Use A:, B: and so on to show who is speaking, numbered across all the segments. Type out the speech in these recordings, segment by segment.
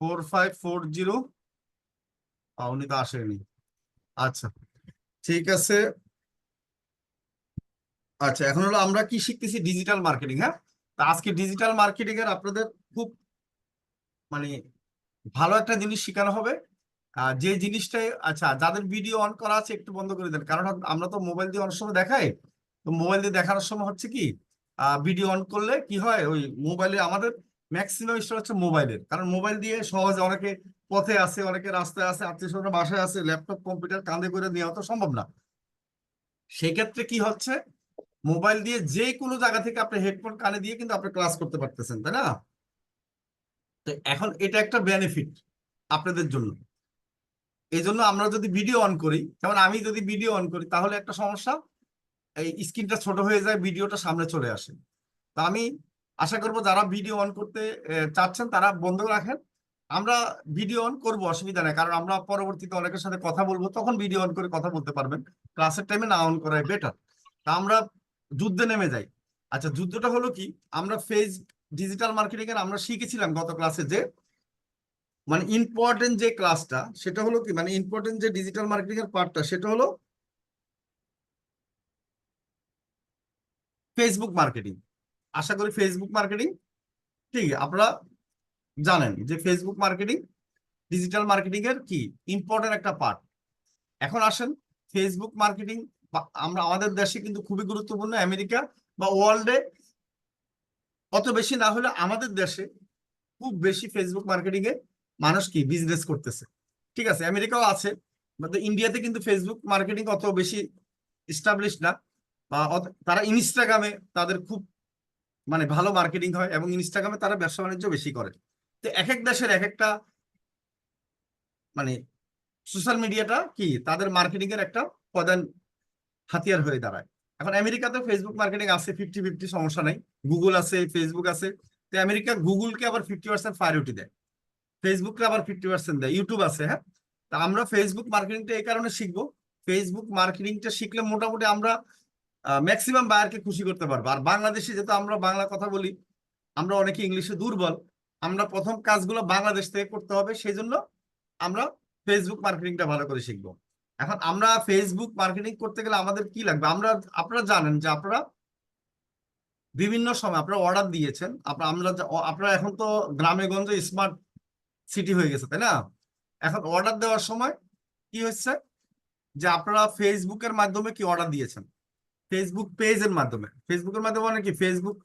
A: 4540। উনি তো আসেনি। আচ্ছা, ঠিক আছে। আচ্ছা, এখন হলো আমরা কি শিখতেছি, ডিজিটাল মার্কেটিং। হ্যাঁ, তা আজকে ডিজিটাল মার্কেটিং এর আপনাদের খুব মানে ভালো একটা জিনিস শেখানো হবে। যে জিনিসটাই, আচ্ছা যাদের ভিডিও অন করা আছে একটু বন্ধ করে দেন, কারণ আমরা তো মোবাইল দিয়ে অনেক সময় দেখাই। তো মোবাইল দিয়ে দেখানোর সময় হচ্ছে কি, ভিডিও অন করলে কি হয়, ওই মোবাইলে আমাদের ম্যাক্সিমাম ইস্যু হচ্ছে মোবাইলের, কারণ মোবাইল দিয়ে সহজে অনেকে পথে আছে, অনেকে রাস্তায় আছে, আত্মীয় স্বজন বাসায় আছে, ল্যাপটপ কম্পিউটার কাঁধে করে নেওয়া তো সম্ভব না। সেক্ষেত্রে কি হচ্ছে, মোবাইল দিয়ে যে কোনো জায়গা থেকে আপনি হেডফোন কানে দিয়ে কিন্তু আপনি ক্লাস করতে পারতেছেন, তাই না? তো এখন এটা একটা বেনিফিট আপনাদের জন্য। এই জন্য আমরা যদি ভিডিও অন করি, যেমন আমি যদি ভিডিও অন করি তাহলে একটা সমস্যা, এই স্ক্রিনটা ছোট হয়ে যায়, ভিডিওটা সামনে চলে আসে। তা আমি আশা করব যারা ভিডিও অন করতে চাচ্ছেন তারা বন্ধ রাখেন। আমরা ভিডিও অন করব, অসুবিধা নেই, কারণ আমরা পরবর্তীতে অনেকের সাথে কথা বলবো, তখন ভিডিও অন করে কথা বলতে পারবেন। ক্লাসের টাইমে না অন করাই বেটার। তা আমরা যুদ্ধে নেমে যাই। আচ্ছা, যুদ্ধটা হলো কি, আমরা ডিজিটাল মার্কেটিং এর আমরা শিখেছিলাম গত ক্লাসে যে মানে ইম্পর্টেন্ট যে ক্লাসটা সেটা হলো কি, মানে ইম্পর্টেন্ট যে ডিজিটাল মার্কেটিং এর পার্টটা সেটা হলো ফেসবুক মার্কেটিং। আশা করি ফেসবুক মার্কেটিং ঠিক আপনারা জানেন যে ফেসবুক মার্কেটিং ডিজিটাল মার্কেটিং এর কি ইম্পর্টেন্ট একটা পার্ট। এখন আসেন, ফেসবুক মার্কেটিং আমরা আমাদের দেশে কিন্তু খুবই গুরুত্বপূর্ণ, আমেরিকা বা ওয়ার্ল্ডে অত বেশি না হলে আমাদের দেশে খুব বেশি ফেসবুক মার্কেটিং এ মানুষ কি বিজনেস করতেছে। ঠিক আছে, আমেরিকাও আছে, ইন্ডিয়াতে কিন্তু ফেসবুক মার্কেটিং অত বেশি এস্টাবলিশ না। বা তারা ইনস্টাগ্রামে তাদের খুব মানে ভালো মার্কেটিং হয়, এবং ইনস্টাগ্রামে তারা ব্যবসা বাণিজ্য বেশি করে। তো এক এক দেশের এক একটা মানে সোশ্যাল মিডিয়াটা কি তাদের মার্কেটিং এর একটা প্রধান হাতিয়ার হয়ে দাঁড়ায়। এখন আমেরিকাতে ফেসবুক মার্কেটিং আছে 50-50, সমস্যা নাই। গুগল আছে, ফেসবুক আছে। তো আমেরিকা গুগলকে আবার 50% প্রায়োরিটি দেয়, ফেসবুককে আবার 50% দেয়, ইউটিউব আছে। হ্যাঁ, তা আমরা ফেসবুক মার্কেটিংটা এই কারণে শিখবো, ফেসবুক মার্কেটিংটা শিখলে মোটামুটি আমরা ম্যাক্সিমাম বায়ারকে খুশি করতে পারবো। আর বাংলাদেশে যেহেতু আমরা বাংলা কথা বলি, আমরা অনেকে ইংলিশে দুর্বল, আমরা প্রথম কাজগুলো বাংলাদেশ থেকে করতে হবে, সেই জন্য আমরা ফেসবুক মার্কেটিংটা ভালো করে শিখবো। এখন আমরা ফেসবুক মার্কেটিং করতে গেলে আমাদের কি লাগবে, আপনারা জানেন যে আপনারা বিভিন্ন সময় আপনারা অর্ডার দিয়েছেন, আপনারা এখন তো গ্রামে গঞ্জে স্মার্ট সিটি হয়ে গেছে, তাই না? এখন অর্ডার দেওয়ার সময় কি হচ্ছে, যে আপনারা ফেসবুকের মাধ্যমে কি অর্ডার দিয়েছেন, ফেসবুকের মাধ্যমে মানে কি, ফেসবুক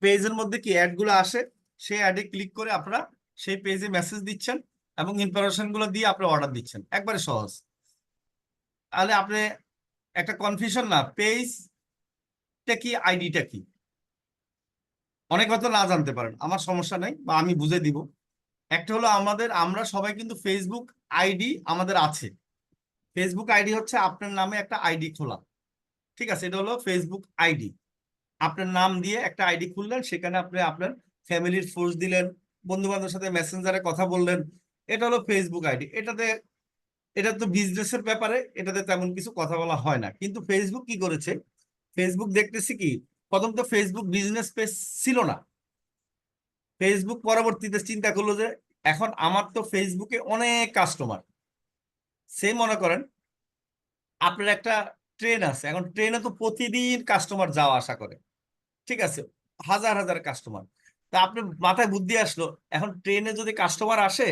A: পেজের মধ্যে কি অ্যাড গুলো আসে, সেই অ্যাডে ক্লিক করে আপনারা সেই পেজে মেসেজ দিচ্ছেন, এবং ইনফরমেশন গুলো দিয়ে আপনারা অর্ডার দিচ্ছেন, একবারে সহজ। তাহলে আপনি একটা কনফিউশন না, পেজটা কি আইডিটা কি, অনেক হয়তো না জানতে পারেন, আমার সমস্যা নাই, বা আমি বুঝে দিব। একটা হলো আমরা সবাই কিন্তু ফেসবুক আইডি আমাদের আছে। ফেসবুক আইডি হচ্ছে আপনার নামে একটা আইডি খোলা। ঠিক আছে, এটা হলো ফেসবুক আইডি। আপনার নাম দিয়ে একটা আইডি খুললেন, সেখানে আপনি আপনার ফ্যামিলির ফোর্স দিলেন, বন্ধু বান্ধবের সাথে মেসেঞ্জারে কথা বললেন, এটা হলো ফেসবুক আইডি। এটা তো বিজনেসের ব্যাপারে, এটাতে তেমন কিছু কথা বলা হয় না। কিন্তু ফেসবুক কি করেছে, ফেসবুক দেখতেছি কি, প্রথম তো ফেসবুক বিজনেস পেজ ছিল না। ফেসবুক পরবর্তীতে চিন্তা করলো যে এখন আমার তো ফেসবুকে অনেক কাস্টমার, সে মনে করেন আপনার একটা ট্রেন আছে, এখন ট্রেনে তো প্রতিদিন কাস্টমার যাওয়া আসা করে। ঠিক আছে, হাজার হাজার কাস্টমার। তা আপনার মাথায় বুদ্ধি আসলো, এখন ট্রেনে যদি কাস্টমার আসে,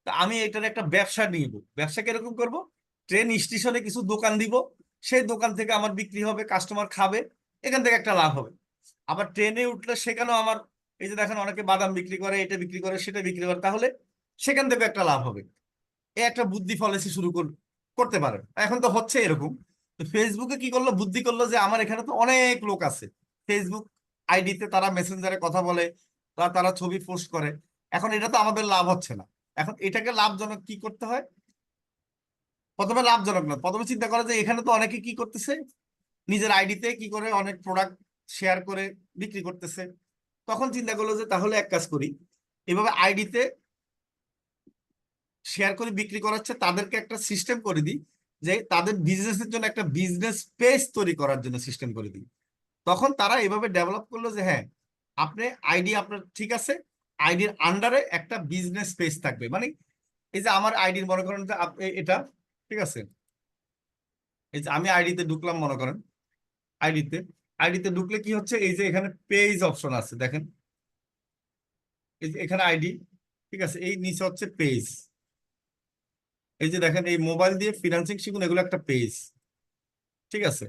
A: তা আমি এটার একটা ব্যবসা নিব। ব্যবসা কিরকম করব, ট্রেন স্টেশনে কিছু দোকান দিব, সেই দোকান থেকে আমার বিক্রি হবে, কাস্টমার খাবে, এখান থেকে একটা লাভ হবে। আবার ট্রেনে উঠলে সেখানেও আমার, এই যে দেখেন অনেকে বাদাম বিক্রি করে, এটা বিক্রি করে, সেটা বিক্রি করে, তাহলে সেখান থেকে একটা লাভ হবে। এই একটা বুদ্ধি ফলেসি করতে পারেন, এখন তো হচ্ছে এরকম। তো ফেসবুকে কি করলো, বুদ্ধি করলো যে আমার এখানে তো অনেক লোক আছে, ফেসবুক আইডিতে তারা মেসেঞ্জারে কথা বলে, বা তারা ছবি পোস্ট করে, এখন এটা তো আমাদের লাভ হচ্ছে না। এখন এটাকে লাভজনক কি করতে হয়, প্রথমে লাভজনক না, প্রথমে চিন্তা করে যে এখানে তো অনেকে কি করতেছে, নিজের আইডিতে কি করে অনেক প্রোডাক্ট শেয়ার করে বিক্রি করতেছে। তখন চিন্তা করলো যে তাহলে এক কাজ করি, এভাবে আইডিতে শেয়ার করে বিক্রি করাচ্ছে, তাদেরকে একটা সিস্টেম করে দিই, যে তাদের বিজনেসের জন্য একটা বিজনেস পেজ তৈরি করার জন্য সিস্টেম করে দিই। তখন তারা এভাবে ডেভেলপ করলো যে হ্যাঁ, আপনি আইডি আপনার ঠিক আছে, আইডির আন্ডারে একটা বিজনেস পেজ থাকবে। মানে এই যে আমার আইডির মনে করেন যে এটা, ঠিক আছে, এই যে আমি আইডিতে ঢুকলাম মনে করেন, আইডিতে আইডিতে ঢুকলে কি হচ্ছে, এই যে এখানে পেজ অপশন আছে দেখেন, এই যে এখানে আইডি, ঠিক আছে, এই নিচে হচ্ছে পেজ। এই যে দেখেন, এই মোবাইল দিয়ে ফিনান্সিং শিখুন, এগুলো একটা পেজ, ঠিক আছে।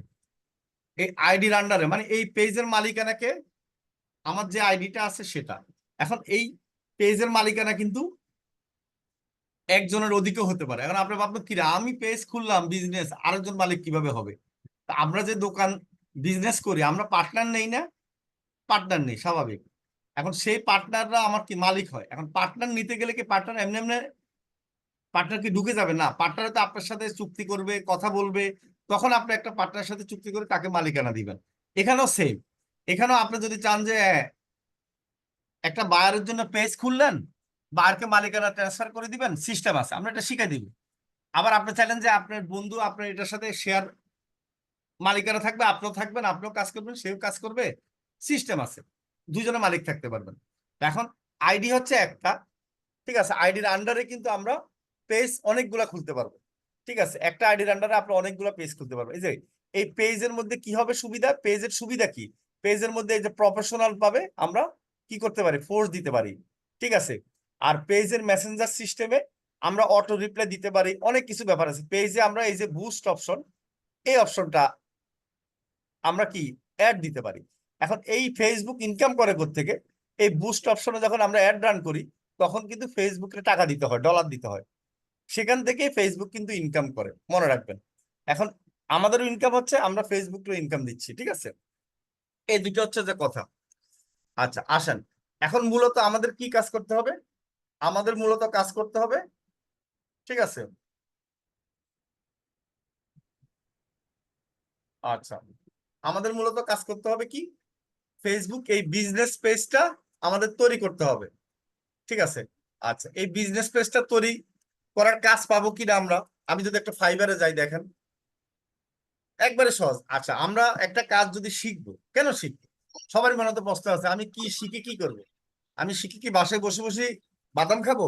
A: এই আইডির আন্ডারে মানে এই পেজের মালিকানাকে, আমার যে আইডিটা আছে সেটা। এখন এই পেজের মালিকানা কিন্তু একজনের অধিকও হতে পারে। এখন আপনি ভাববেন কি রে, আমি পেজ খুললাম বিজনেস, আরেকজন মালিক কিভাবে হবে? তা আমরা যে দোকান বিজনেস করি, আমরা পার্টনার নেই না? পার্টনার নেই, স্বাভাবিক। এখন সেই পার্টনাররা আমার কি মালিক হয়? এখন পার্টনার নিতে গেলে কি পার্টনার এমনি এমনি পার্টনার কি ঢুকে যাবে? না, পার্টনার তো আপনার সাথে চুক্তি করবে, কথা বলবে, তখন আপনি একটা পার্টনারের সাথে চুক্তি করে তাকে মালিকানা দিবেন। এখানেও সেম। এখানেও আপনি যদি চান যে একটা বায়ারের জন্য পেজ খুললেন, বায়ারকে মালিকানা ট্রান্সফার করে দিবেন, সিস্টেম আছে, আমরা এটা শিখে দিব। আবার আপনি চাইলেন যে আপনার বন্ধু আপনার এটার সাথে শেয়ার মালিকানা থাকবে, আপনিও থাকবেন, আপনিও কাজ করবেন, সেও কাজ করবে, সিস্টেম আছে, দুজনে মালিক থাকতে পারবেন। এখন আইডি হচ্ছে একটা, ঠিক আছে, আইডির আন্ডারে কিন্তু আমরা পেজ অনেকগুলা খুলতে পারবো। ঠিক আছে, একটা আইডির আন্ডারে আপনি অনেকগুলো পেজ খুলতে পারবেন। এই যে এই পেজের মধ্যে কি হবে সুবিধা, পেজের সুবিধা কি, পেজের মধ্যে এই যে প্রফেশনাল ভাবে আমরা কি করতে পারি, ফোর্স দিতে পারি, ঠিক আছে। আর পেজের মেসেঞ্জার সিস্টেমে আমরা অটো রিপ্লাই দিতে পারি, অনেক কিছু ব্যাপার আছে পেজে। আমরা এই যে বুস্ট অপশন, এই অপশনটা আমরা কি অ্যাড দিতে পারি। এখন এই ফেসবুক ইনকাম করে থেকে, এই বুস্ট অপশনে যখন আমরা অ্যাড রান করি, তখন কিন্তু ফেসবুকে টাকা দিতে হয়, ডলার দিতে হয়, সেখান থেকে ফেসবুক কিন্তু ইনকাম করে, মনে রাখবেন। এখন আমাদেরও ইনকাম হচ্ছে, আমরা ফেসবুকেও ইনকাম দিচ্ছি, ঠিক আছে। এই দুটো হচ্ছে যে কথা। আচ্ছা আসেন, এখন মূলত আমাদের কি কাজ করতে হবে? আমাদের মূলত কাজ করতে হবে, ঠিক আছে। আচ্ছা, আমাদের মূলত কাজ করতে হবে কি, ফেসবুক এই বিজনেস পেজটা আমাদের তৈরি করতে হবে, ঠিক আছে। আচ্ছা, এই বিজনেস পেজটা তৈরি করার কাজ পাবো কিনা আমরা? আমি যদি একটা ফাইবারে যাই, দেখেন একবারে সহজ। আচ্ছা, আমরা একটা কাজ যদি শিখবো, কেন শিখবো? সবারই মনে তো প্রশ্ন আছে, আমি কি শিখে কি করব? আমি শিখে কি বাসায় বসে বসে বাদাম খাবো,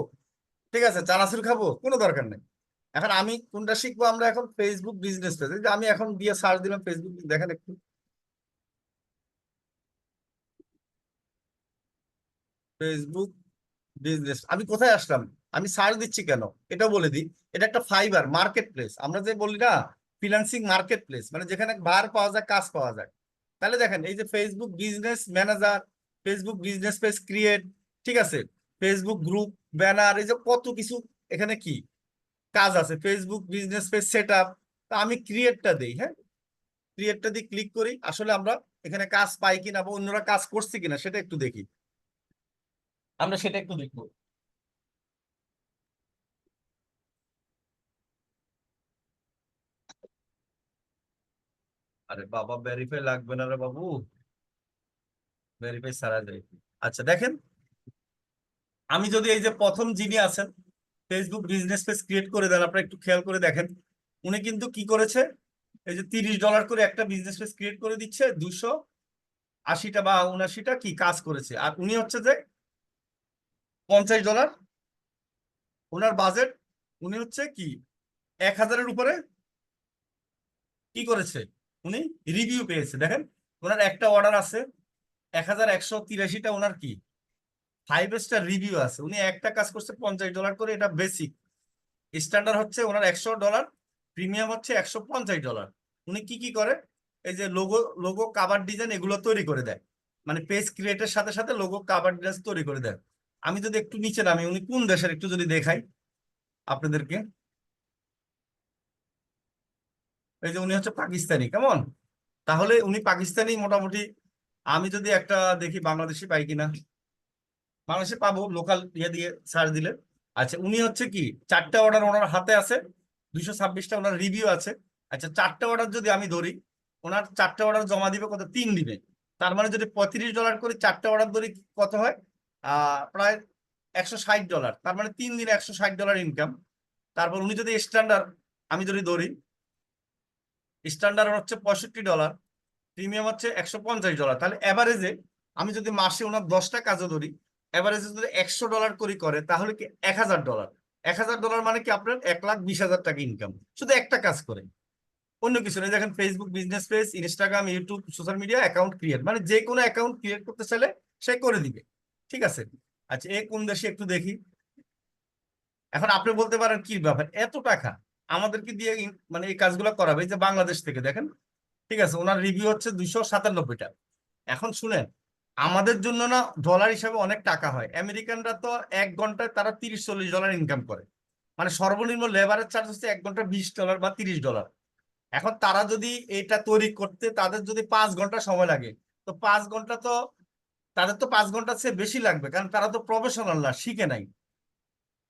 A: ঠিক আছে, চানাচুর খাবো? কোনো দরকার নেই। এখন আমি কোনটা শিখবো? আমরা এখন ফেসবুক বিজনেস পেজ, আমি এখন দিয়ে সার্চ দিলাম ফেসবুক, দেখেন একটু, ফেসবুক বিজনেস, আমি কোথায় আসলাম? আমি সার্চ দিচ্ছি কেন এটা বলে দিই। এটা একটা ফাইবার মার্কেট প্লেস, আমরা যে বলি না, ফিনান্সিং মার্কেট প্লেস, মানে যেখানে ভার পাওয়া যায়, কাজ পাওয়া যায়। তাহলে দেখেন, এই যে Facebook business manager, Facebook business page create, ঠিক আছে, ফেসবুক গ্রুপ, ব্যানার, এই যে কত কিছু এখানে কি কাজ আছে, Facebook business page set up. তা আমি ক্রিয়েটটা দিই, হ্যাঁ, ক্রিয়েটটা দিয়ে ক্লিক করি, আসলে আমরা এখানে কাজ পাই কিনা বা অন্যরা কাজ করছে কিনা সেটা একটু দেখি, আমরা সেটা একটু দেখবো। আরে বাবা, ভেরিফাই লাগবে না রে বাবু, ভেরিফাই ছাড়া যায়। আচ্ছা দেখেন, আমি যদি এই যে প্রথম যিনি আছেন, ফেসবুক বিজনেস পেজ ক্রিয়েট করে দেন, আপনারা একটু খেয়াল করে দেখেন, উনি কিন্তু কি করেছে, এই যে $30 করে একটা বিজনেস পেজ ক্রিয়েট করে দিচ্ছে, 280টা বা 79টা কি কাজ করেছে। আর উনি হচ্ছে যে $50 ওনার বাজেট, উনি হচ্ছে কি 1000-এর উপরে কি করেছে, উনি রিভিউ পেয়েছে। দেখেন, ওনার একটা অর্ডার আছে, 1183টা ওনার কি 5 স্টার রিভিউ আছে। উনি একটা কাজ করছে $50 করে, এটা বেসিক। স্ট্যান্ডার্ড হচ্ছে ওনার $100, প্রিমিয়াম হচ্ছে $150। উনি কি কি করে, এই যে লোগো, কাভার ডিজাইন এগুলো তৈরি করে দেয়, মানে পেজ ক্রিয়েটের সাথে সাথে লোগো, কাভার ডিজাইন তৈরি করে দেয়। আমি যদি একটু নিচে নামি, উনি কোন দেশের একটু যদি দেখাই আপনাদেরকে, এই যে উনি হচ্ছে পাকিস্তানি, কেমন? তাহলে উনি পাকিস্তানি মোটামুটি। আমি যদি একটা দেখি বাংলাদেশি পাই কিনা, বাংলাদেশে পাবো লোকাল ইয়ে দিয়ে সার্চ দিলে। আচ্ছা, উনি হচ্ছে কি 4টা অর্ডার ওনার হাতে আছে, 226টা ওনার রিভিউ আছে। আচ্ছা, 4টা অর্ডার যদি আমি ধরি, ওনার 4টা অর্ডার জমা দিবে কত, 3 দিনে। তার মানে যদি $35 করে 4টা অর্ডার ধরি, কত হয়, প্রায় $160। তার মানে 3 দিনে $160 ইনকাম। তারপর উনি যদি স্ট্যান্ডার্ড, আমি যদি ধরি, স্ট্যান্ডার্ড হচ্ছে $65, প্রিমিয়াম হচ্ছে $150। তাহলে এভারেজে আমি যদি মাসে ওনার 10টা কাজও ধরি, এভারেজে যদি $100 করে করে তাহলে কি $1000। $1000 মানে কি আপনার 1,20,000 টাকা ইনকাম, শুধু একটা কাজ করে, অন্য কিছু নেই। দেখেন Facebook business page, Instagram, YouTube, social media account create, মানে যে কোনো অ্যাকাউন্ট ক্রিয়েট করতে চাইলে সে করে দিবে। ঠিক আছে, আচ্ছা এ কোন দেশে একটু দেখি। এখন আপনি বলতে পারেন কি ব্যাপার এত টাকা আমাদেরকে দিয়ে মানে এই কাজগুলো করাবে, এই যে বাংলাদেশ থেকে দেখেন। ঠিক আছে, ওনার রিভিউ হচ্ছে 297টা। এখন শুনেন, আমাদের জন্য না ডলার হিসাবে অনেক টাকা হয়, আমেরিকানরা তো 1 ঘন্টায় তারা $30-40 ইনকাম করে, মানে সর্বনিম্ন লেবারের চার্জ হচ্ছে 1 ঘন্টা $20 বা $30। এখন তারা যদি এটা তৈরি করতে তাদের যদি 5 ঘন্টা সময় লাগে, তো 5 ঘন্টা তো তাদের তো 5 ঘন্টার চেয়ে বেশি লাগবে, কারণ তারা তো প্রফেশনাল না, শিখে নাই।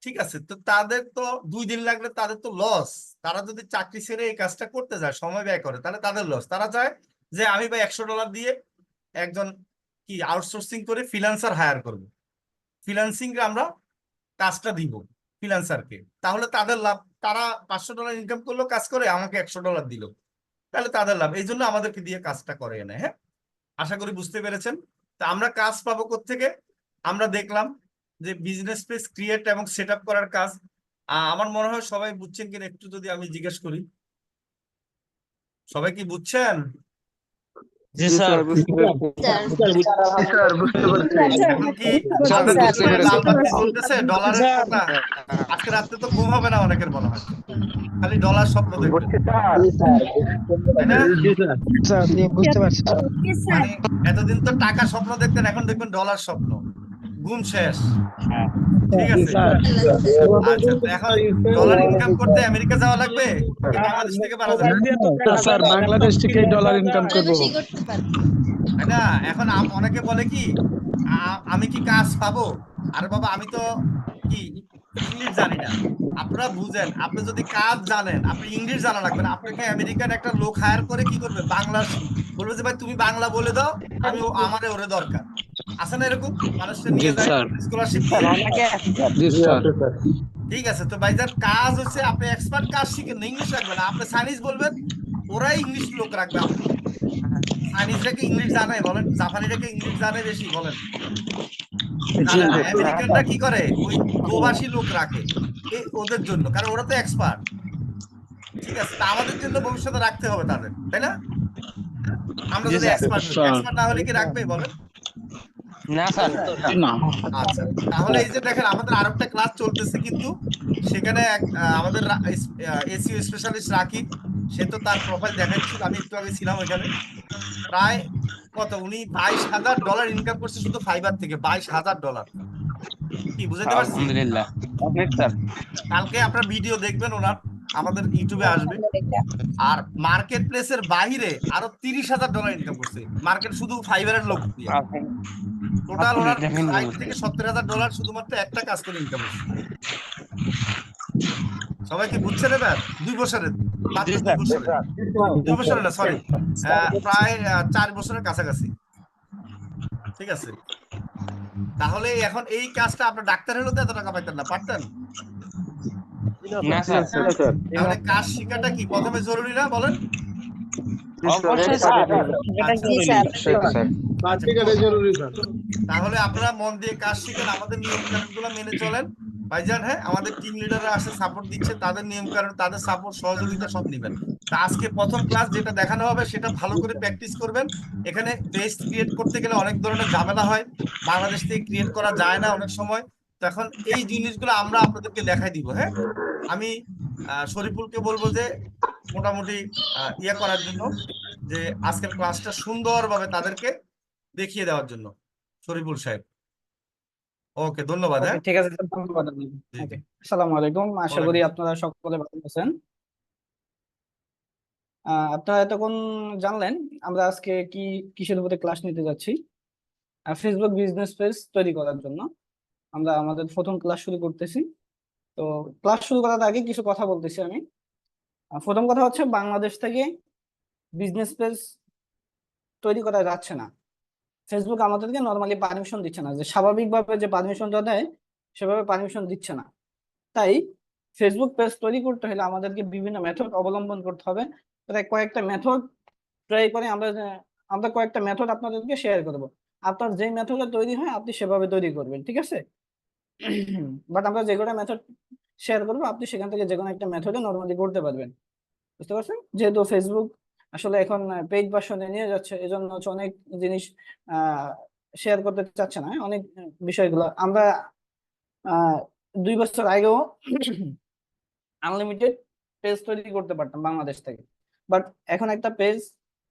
A: ঠিক আছে, তো তাদের তো 2 দিন লাগলে তাদের তো লস। তারা যদি চাকরি ছেড়ে এই কাজটা করতে যায়, সময় ব্যয় করে, তাহলে তাদের লস। তারা চায় যে আমি ভাই $100 দিয়ে একজন কি আউটসোর্সিং করে ফ্রিল্যান্সার হায়ার করব, ফ্রিল্যান্সিং এ আমরা কাজটা দিব ফ্রিল্যান্সারকে, তাহলে তাদের লাভ। তারা $500 ইনকাম করলো কাজ করে, আমাকে $100 দিল, তাহলে তাদের লাভ। এই জন্য আমাদেরকে দিয়ে কাজটা করে এনে। হ্যাঁ, আশা করি বুঝতে পেরেছেন। তা আমরা কাজ পাবো কোত্থেকে? আমরা দেখলাম যে বিজনেস পেজ ক্রিয়েট এবং সেট আপ করার কাজ। আমার মনে হয় সবাই বুঝছেন কিনা একটু যদি আমি জিজ্ঞেস করি, সবাই কি বুঝছেন?
B: জি স্যার, বুঝতে পারছি।
A: এখন কি
B: স্যার,
A: আপনাদের
B: বুঝতে
A: ভিতরে লাল
B: পেরেছি।
A: বাতি জ্বলতেছে ডলারের কথা? আজকে রাত্রে তো ঘুম হবে না অনেকের মনে হয়, খালি ডলার স্বপ্ন দেখবে, তাই না?
B: স্যার, বুঝতে পারছি স্যার।
A: মানে এতদিন তো টাকা স্বপ্ন দেখতেন, এখন দেখবেন ডলার স্বপ্ন, ঘুম শেষ। ঠিক
B: জি
A: আছে,
B: স্যার।
A: আচ্ছা তো এখন ডলার ইনকাম করতে আমেরিকা যাওয়া লাগবে নাকি বাংলাদেশ থেকে পারা যাবে?
B: না স্যার, বাংলাদেশ থেকে ডলার ইনকাম করবো।
A: তাই না? এখন অনেকে বলে কি আমি কি কাজ পাবো? আরে বাবা, আমি তো কি ইংলিশ জানি না। আপনারা বুঝেন, আপনি যদি কাজ জানেন, আপনি ইংলিশ জানা লাগবে না। আপনাকে আমেরিকান একটা লোক হায়ার করে কি করবে, বাংলা বলবে যে ভাই তুমি বাংলা বলে দাও, আমাদের ওরে দরকার। আছে না এরকম? মানুষটা
B: জি
A: নিয়ে যায়
B: স্যার।
A: স্কলারশিপ দিয়ে।
B: জি স্যার।
A: ঠিক আছে, তো ভাইজান কাজ হচ্ছে আপনি এক্সপার্ট কাজ শিখেন, ইংলিশ রাখবেন না। আপনি চাইনিজ বলবেন, ওরাই ইংলিশ লোক রাখবে আপনাকে। চাইনিজরা কি ইংলিশ জানে বলেন? জাপানিরা কি ইংলিশ জানে বেশি বলেন?
B: জি
A: জানে না। আমেরিকানরা কি করে, ওই প্রবাসী লোক রাখে ওদের জন্য, কারণ ওরা তো এক্সপার্ট। ঠিক আছে, তা আমাদের জন্য ভবিষ্যতে রাখতে হবে তাদের, তাই না? আমরা যদি এক্সপার্ট হই,
B: স্যার।
A: এক্সপার্ট না হলে কি রাখবে বলেন?
B: না স্যার, না।
A: আচ্ছা, তাহলে এই যে দেখেন আমাদের আরেকটা ক্লাস চলতেছে কিন্তু, সেখানে আমাদের এসইও স্পেশালিস্ট রাকিব, সে তো তার প্রোফাইল দেখাচ্ছিল, আমি একটু আগে ছিলাম ওইখানে। প্রায় কত, উনি $22,000 ইনকাম করছে শুধু ফাইবার থেকে, $22,000। কি বুঝাতে পারছি?
B: আলহামদুলিল্লাহ। অনেক স্যার।
A: কালকে আপনার ভিডিও দেখবেন ওনার, আমাদের ইউটিউবে আসবে। আর মার্কেট প্লেসের বাইরে আরো $30,000 ইনকাম করছে, মার্কেট শুধু ফাইবারের লোক দিয়ে। টোটাল ওনার
B: আলহামদুলিল্লাহ।
A: 60 থেকে 70,000 ডলার শুধুমাত্র একটা কাজ করে ইনকাম হচ্ছে। সবাই কি বুঝছেন এবার? 2 বছরে, মাত্র
B: জি
A: 2
B: স্যার।
A: বছরে, 2 বছরে না সরি, প্রায় 4 বছরের কাছাকাছি। ঠিক আছে, তাহলে এখন এই কাজটা আপনার ডাক্তার হলে তো এত টাকা পাইতেন না, পারতেন?
B: না স্যার।
A: তাহলে কাজ শেখাটা কি প্রথমে জরুরি না বলেন?
B: অবশ্যই স্যার। এটা
A: আচ্ছা,
B: জরুরি।
A: তাহলে আপনারা মন দিয়ে কাজ শিখেন, আমাদের নিয়ম কানুন গুলো মেনে চলেন ভাইজান। হ্যাঁ, আমাদের টিম লিডাররা আসে সাপোর্ট দিচ্ছে, তাদের নিয়ম কানুন, তাদের সাপোর্ট সহযোগিতা সব নিবেন। তা আজকে প্রথম ক্লাস যেটা দেখানো হবে সেটা ভালো করে প্র্যাকটিস করবেন। এখানে পেজ ক্রিয়েট করতে গেলে অনেক ধরনের ঝামেলা হয়, বাংলাদেশ থেকে ক্রিয়েট করা যায় না অনেক সময়। তখন এই জিনিসগুলো আমরা আপনাদেরকে দেখাই দিব। হ্যাঁ, আমি শরীফুলকে বলবো যে মোটামুটি ইয়ে করার জন্য, যে আজকের ক্লাসটা সুন্দরভাবে তাদেরকে দেখিয়ে দেওয়ার জন্য। শরীফুল সাহেব, ওকে, ধন্যবাদ।
C: ওকে,
A: হ্যাঁ,
C: ঠিক আছে স্যার, ধন্যবাদ আপনাকে।
A: জি জি,
C: ওকে, আসসালামু আলাইকুম, আশা করি
A: ওয়ালাইকুম।
C: আপনারা সকলে ভালো আছেন। আপনারা এতক্ষণ জানলেন আমরা আজকে কি কিসের উপরে ক্লাস নিতে যাচ্ছি। ফেসবুক বিজনেস পেজ তৈরি করার জন্য আমরা আমাদের প্রথম ক্লাস শুরু করতেছি। তো ক্লাস শুরু করার আগে কিছু কথা বলতেছি আমি। প্রথম কথা হচ্ছে, বাংলাদেশ থেকে বিজনেস পেজ তৈরি করা যাচ্ছে না। ফেসবুক আমাদেরকে নর্মালি পারমিশন দিচ্ছে না, যে স্বাভাবিকভাবে যে পারমিশনটা দেয় সেভাবে পারমিশন দিচ্ছে না। তাই ফেসবুক পেজ তৈরি করতে হলে আমাদেরকে বিভিন্ন মেথড অবলম্বন করতে হবে। প্রায় কয়েকটা মেথড ট্রাই করে আমরা কয়েকটা মেথড আপনাদেরকে শেয়ার করব। আপনার যে মেথডে তৈরি হয় আপনি সেভাবে তৈরি করবেন, ঠিক আছে? বাট আমরা যে কটা মেথড শেয়ার করবো আপনি সেখান থেকে যে কোনো একটা মেথডে নর্মালি করতে পারবেন, বুঝতে পারছেন? যেহেতু ফেসবুক আসলে এখন পেইড ভার্সনে নিয়ে যাচ্ছে, এজন্য হচ্ছে অনেক জিনিস শেয়ার করতে চাচ্ছে না, অনেক বিষয়গুলো আমরা 2 বছর আগেও আনলিমিটেড পেজ তৈরি করতে পারতাম বাংলাদেশ থেকে। বাট এখন একটা পেজ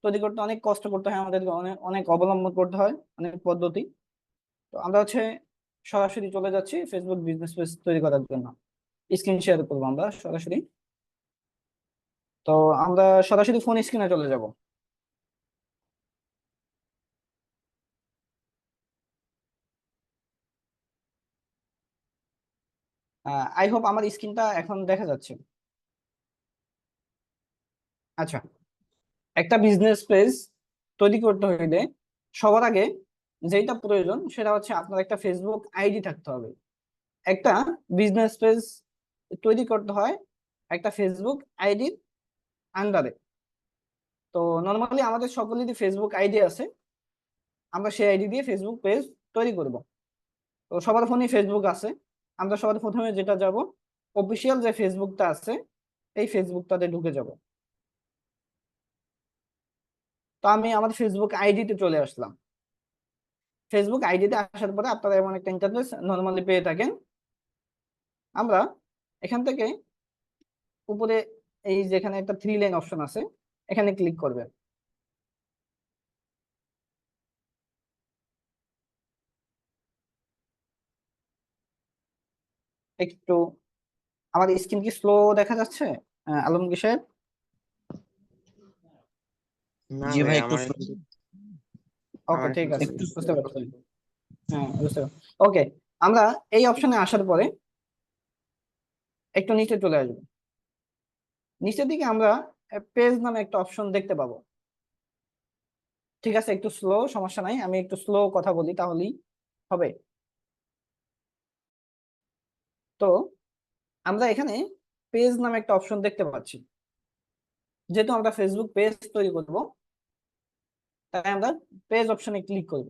C: তৈরি করতে অনেক কষ্ট করতে হয় আমাদেরকে, অনেক অনেক অবলম্বন করতে হয়, অনেক পদ্ধতি। তো আমরা হচ্ছে সরাসরি চলে যাচ্ছি ফেসবুক বিজনেস পেজ তৈরি করার জন্য। স্ক্রিন শেয়ার করবো আমরা সরাসরি। তো আমরা সরাসরি ফোন স্ক্রিনে চলে যাব। আই হোপ আমার স্ক্রিনটা এখন দেখা যাচ্ছে। আচ্ছা, একটা বিজনেস পেজ তৈরি করতে হইলে সবার আগে যেটা প্রয়োজন সেটা হচ্ছে আপনার একটা ফেসবুক আইডি থাকতে হবে। একটা বিজনেস পেজ তৈরি করতে হয় একটা ফেসবুক আইডির আন্ডারে। তো নর্মালি আমাদের সকলেরই ফেসবুক আইডি আছে, আমরা সেই আইডি দিয়ে ফেসবুক পেজ তৈরি করব। তো সবার ফোনে ফেসবুক আছে, আমরা সবার প্রথমে যেটা যাব, অফিসিয়াল যে ফেসবুকটা আছে এই ফেসবুকটাতে ঢুকে যাব। তো আমি আমার ফেসবুক আইডিতে চলে আসলাম। ফেসবুক আইডিতে আসার পরে আপনারা এমন একটা ইন্টারফেস নর্মালি পেয়ে থাকেন। আমরা এখান থেকে উপরে এই যেখানে একটা 3 লাইন অপশন আছে এখানে ক্লিক করবেন। একটু আমার স্ক্রিন কি স্লো দেখা যাচ্ছে আলমগীর সাহেব?
B: না
D: জি
B: ভাই
D: ভাই, একটু
B: আমার
D: slow।
C: ওকে, ঠিক আছে,
D: একটু
C: বুঝতে পারছি। হ্যাঁ, বুঝতে পারছি। ওকে, আমরা এই অপশনে আসার পরে একটু নিচে চলে আসবো। নিচের দিকে আমরা পেজ নামে একটা অপশন দেখতে পাবো। ঠিক আছে, একটু স্লো, সমস্যা নাই, আমি একটু স্লো কথা বলি তাহলেই হবে। তো আমরা এখানে পেজ নামে একটা অপশন দেখতে পাচ্ছি। যেহেতু আমরা ফেসবুক পেজ তৈরি করব তাই আমরা পেজ অপশনে ক্লিক করব।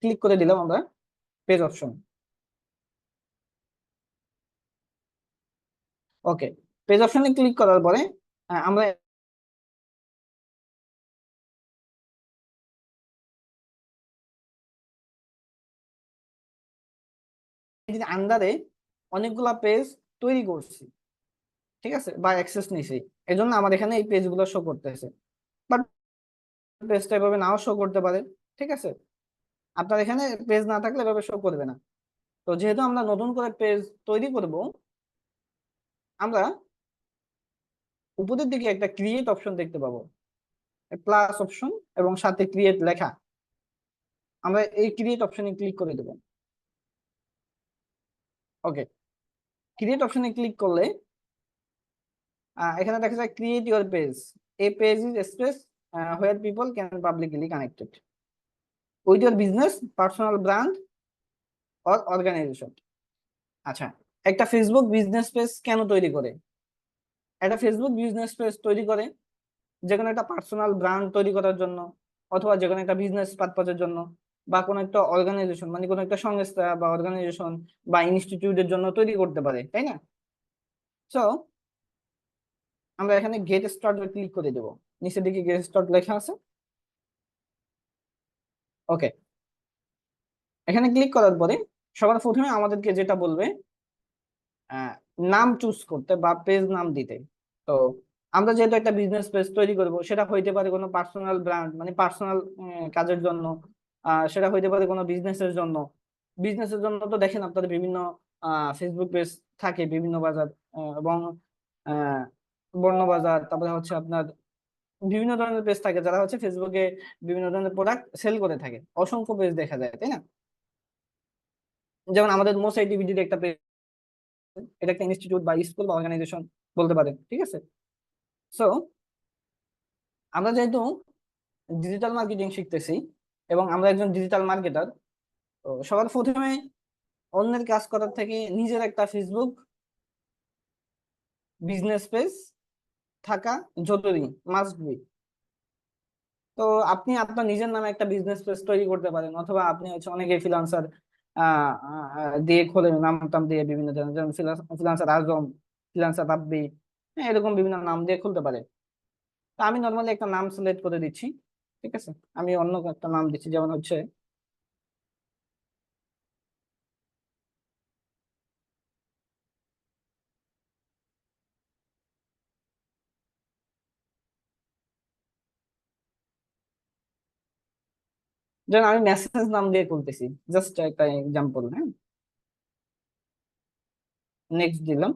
C: ক্লিক করে দিলাম আমরা পেজ অপশন। ওকে, পেজ অপশনে ক্লিক করার পরে আমরা আন্ডারে অনেকগুলা পেজ তৈরি করছি, ঠিক আছে, বা অ্যাক্সেস নিছি, এজন্য আমার এখানে এই পেজগুলো শো করতেছে। বাট পেজটা এভাবে নাও শো করতে পারে, ঠিক আছে? আপনার এখানে পেজ না থাকলে এভাবে শো করবে না। তো যেহেতু আমরা নতুন করে পেজ তৈরি করব, আমরা উপরের দিকে একটা ক্রিয়েট অপশন দেখতে পাবো, প্লাস অপশন এবং সাথে ক্রিয়েট লেখা। আমরা এই ক্রিয়েট অপশনে ক্লিক করে দেব। ওকে, ক্রিয়েট অপশনে ক্লিক করলে এখানে দেখা যায় create your page, a page is space where people can publicly connected with your business, personal brand or organization. আচ্ছা, একটা ফেসবুক বিজনেস পেজ কেন তৈরি করে? একটা ফেসবুক বিজনেস পেজ তৈরি করে যে কোনো একটা পার্সোনাল ব্র্যান্ড তৈরি করার জন্য, অথবা যে কোনো একটা বিজনেস পারপাজের জন্য, বা কোনো একটা অর্গানাইজেশন মানে কোনো একটা সংস্থা বা অর্গানাইজেশন বা ইনস্টিটিউটের জন্য তৈরি করতে পারে, তাই না? সো আমরা এখানে গেট স্টার্ট ক্লিক করে দেবো। নিচের দিকে গেট স্টার্ট লেখা আছে। ওকে, এখানে ক্লিক করার পরে সবার প্রথমে আমাদেরকে যেটা বলবে নাম চুজ করতে বা পেজ নাম দিতে। তো আমরা যেহেতু একটা বিজনেস পেজ তৈরি করব, সেটা হইতে পারে কোনো পার্সোনাল ব্র্যান্ড মানে পার্সোনাল কাজের জন্য, সেটা হইতে পারে কোনো বিজনেসের জন্য। বিজনেসের জন্য তো দেখেন আপনাদের বিভিন্ন ফেসবুক পেজ থাকে, বিভিন্ন বাজার এবং আহ, বর্ণ বাজার, তারপরে হচ্ছে আপনার বিভিন্ন ধরনের পেজ থাকে যারা হচ্ছে ফেসবুকে বিভিন্ন ধরনের প্রোডাক্ট সেল করে থাকে, অসংখ্য পেজ দেখা যায়, তাই না? যেমন আমাদের মোস আইটিভিটির একটা পেজ, এটা একটা ইনস্টিটিউট বা স্কুল বা অর্গানাইজেশন বলতে পারেন, ঠিক আছে? সো আমরা যেহেতু ডিজিটাল মার্কেটিং শিখতেছি এবং আমরা একজন ডিজিটাল মার্কেটার, তো সবার প্রথমে অন্যের কাজ করার থেকে নিজের একটা ফেসবুক বিজনেস পেজ থাকা জরুরি, মাস্ট বি। তো আপনি আপনার নিজের নামে একটা বিজনেস পেজ তৈরি করতে পারেন, অথবা আপনি হচ্ছে অনেকে ফ্রিল্যান্সার দিয়ে খোলেন, নাম টাম দিয়ে বিভিন্ন ধরনের, যেমন ফ্রিল্যান্সার আজম, ফ্রিল্যান্সার রাব্বি, হ্যাঁ, এরকম বিভিন্ন নাম দিয়ে খুলতে পারে। তো আমি নর্মালি একটা নাম সিলেক্ট করে দিচ্ছি, ঠিক আছে। আমি অন্য একটা নাম দিচ্ছি, যেমন হচ্ছে যেমন আমি মেসেজ নাম দিয়ে খুলতেছি, জাস্ট একটা এক্সাম্পল, হ্যাঁ। নেক্সট দিলাম,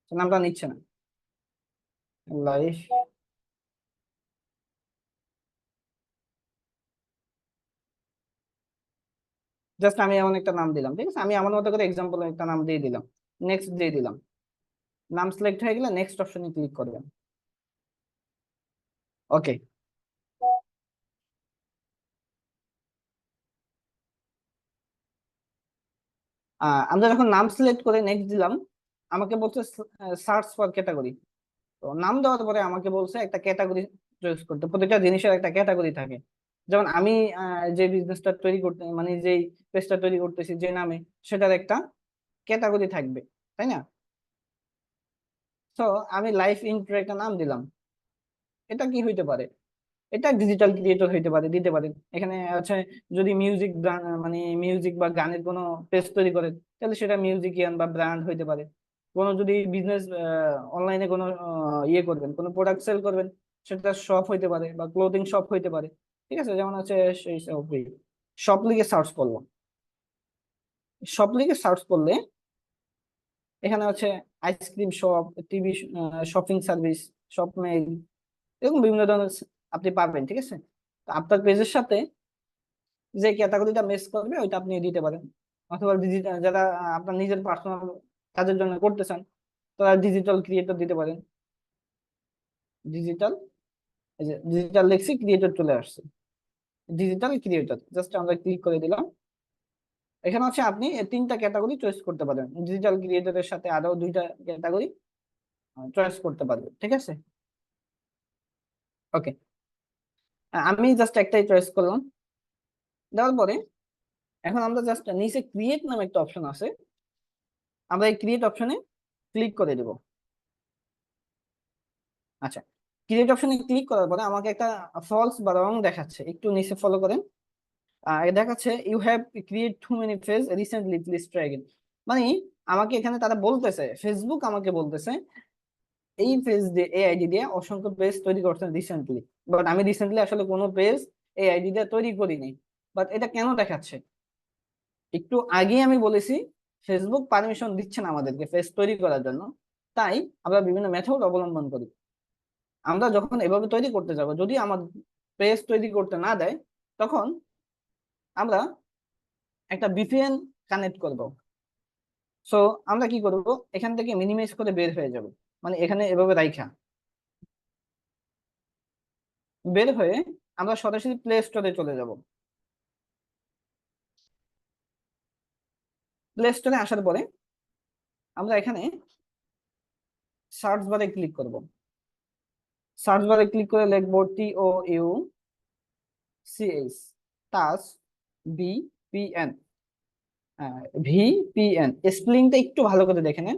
C: তো নামটা নিচ্ছে না, লাইফ, জাস্ট আমি এমন একটা নাম দিলাম, ঠিক আছে। আমি আমার মতো করে এক্সাম্পল একটা নাম দিয়ে দিলাম, নেক্সট দিয়ে দিলাম। নাম সিলেক্ট হয়ে গেলে নেক্সট অপশনে ক্লিক করবেন। ওকে, আমরা যখন নাম সিলেক্ট করে নেক্সট দিলাম, আমাকে বলছে সার্চ ফর ক্যাটাগরি। তো নাম দেওয়ার পরে আমাকে বলছে একটা ক্যাটাগরি চয়েস করতে। প্রত্যেকটা জিনিসের একটা ক্যাটাগরি থাকে। যেমন আমি যে বিজনেসটা তৈরি করতে, মানে যেই পেজটা তৈরি করতেছি যে নামে, সেটার একটা ক্যাটাগরি থাকবে, তাই না? তো আমি লাইফ ইন্ট্রো একটা নাম দিলাম। এটা কি হইতে পারে? এটা ডিজিটাল ক্রিয়েটর হইতে পারে, দিতে পারেন। এখানে আছে, যদি মিউজিক, মানে মিউজিক বা গানের কোনো পেজ তৈরি করেন, তাহলে সেটা মিউজিকিয়ান বা ব্র্যান্ড হইতে পারে। কোনো যদি বিজনেস অনলাইনে কোনো ইয়ে করবেন, কোনো প্রোডাক্ট সেল করবেন, সেটা শপ হইতে পারে বা ক্লোথিং শপ হইতে পারে, ঠিক আছে। যেমন হচ্ছে সেই শপ লিখে সার্চ করলাম। শপ লিখে সার্চ করলে এখানে হচ্ছে ice cream shop, TV, shopping service, shop mail, এরকম বিভিন্ন ধরনের আপনি পাবেন, ঠিক আছে। তো আপনার পেজের সাথে যে ক্যাটাগরিটা ম্যাচ করবে ওইটা আপনি দিতে পারেন। অথবা ডিজিটাল, যারা আপনার নিজের পার্সোনাল কাজের জন্য করতে চান, তারা ডিজিটাল ক্রিয়েটর দিতে পারেন। ডিজিটাল, এই যে ডিজিটাল লিখছি, ক্রিয়েটর চলে আসছে, ডিজিটাল ক্রিয়েটর, জাস্ট আমরা ক্লিক করে দিলাম। এখানে হচ্ছে আপনি এই তিনটা ক্যাটাগরি চয়েস করতে পারেন, ডিজিটাল ক্রিয়েটরের সাথে আরো দুইটা ক্যাটাগরি চয়েস করতে পারবেন, ঠিক আছে। ওকে, আমি জাস্ট একটাই চয়েস করলাম। দেওয়ার পরে এখন আমরা জাস্ট নিচে ক্রিয়েট নামে একটা অপশন আছে, আমরা এই ক্রিয়েট অপশনে ক্লিক করে দেব। আচ্ছা, ক্রিয়েট অপশনে ক্লিক করার পরে আমাকে একটা ফলস বা রং দেখাচ্ছে, একটু নিচে ফলো করেন। দেখাচ্ছে you have create too many page recently, please try again. মানে আমাকে এখানে তারা বলতেছে, ফেসবুক আমাকে বলতেছে এই পেজ দিয়ে, এই আইডি দিয়ে অসংখ্য পেজ তৈরি করছেন রিসেন্টলি, বাট আমি রিসেন্টলি আসলে কোনো পেজ এই আইডি দিয়ে তৈরি করিনি। বাট এটা কেন দেখাচ্ছে? একটু আগে আমি বলেছি ফেসবুক পারমিশন দিচ্ছে না আমাদেরকে পেজ তৈরি করার জন্য, তাই আমরা বিভিন্ন মেথড অবলম্বন করি। আমরা যখন এভাবে তৈরি করতে যাব, যদি আমার পেজ তৈরি করতে না দেয়, তখন আমরা একটা ভিপিএন কানেক্ট করব। সো আমরা কি করব, এখান থেকে মিনিমাইজ করে বের হয়ে যাব, মানে এখানে এভাবে রাইখা বের হয়ে আমরা সরাসরি প্লে স্টোরে চলে যাব। প্লে স্টোরে আসার পরে আমরা এখানে সার্চ বারে ক্লিক করব। সার্চ বারে ক্লিক করে লিখব TOUCH, টাচ, VPN, VPN স্পেলিংটা একটু ভালো করে দেখে নেন।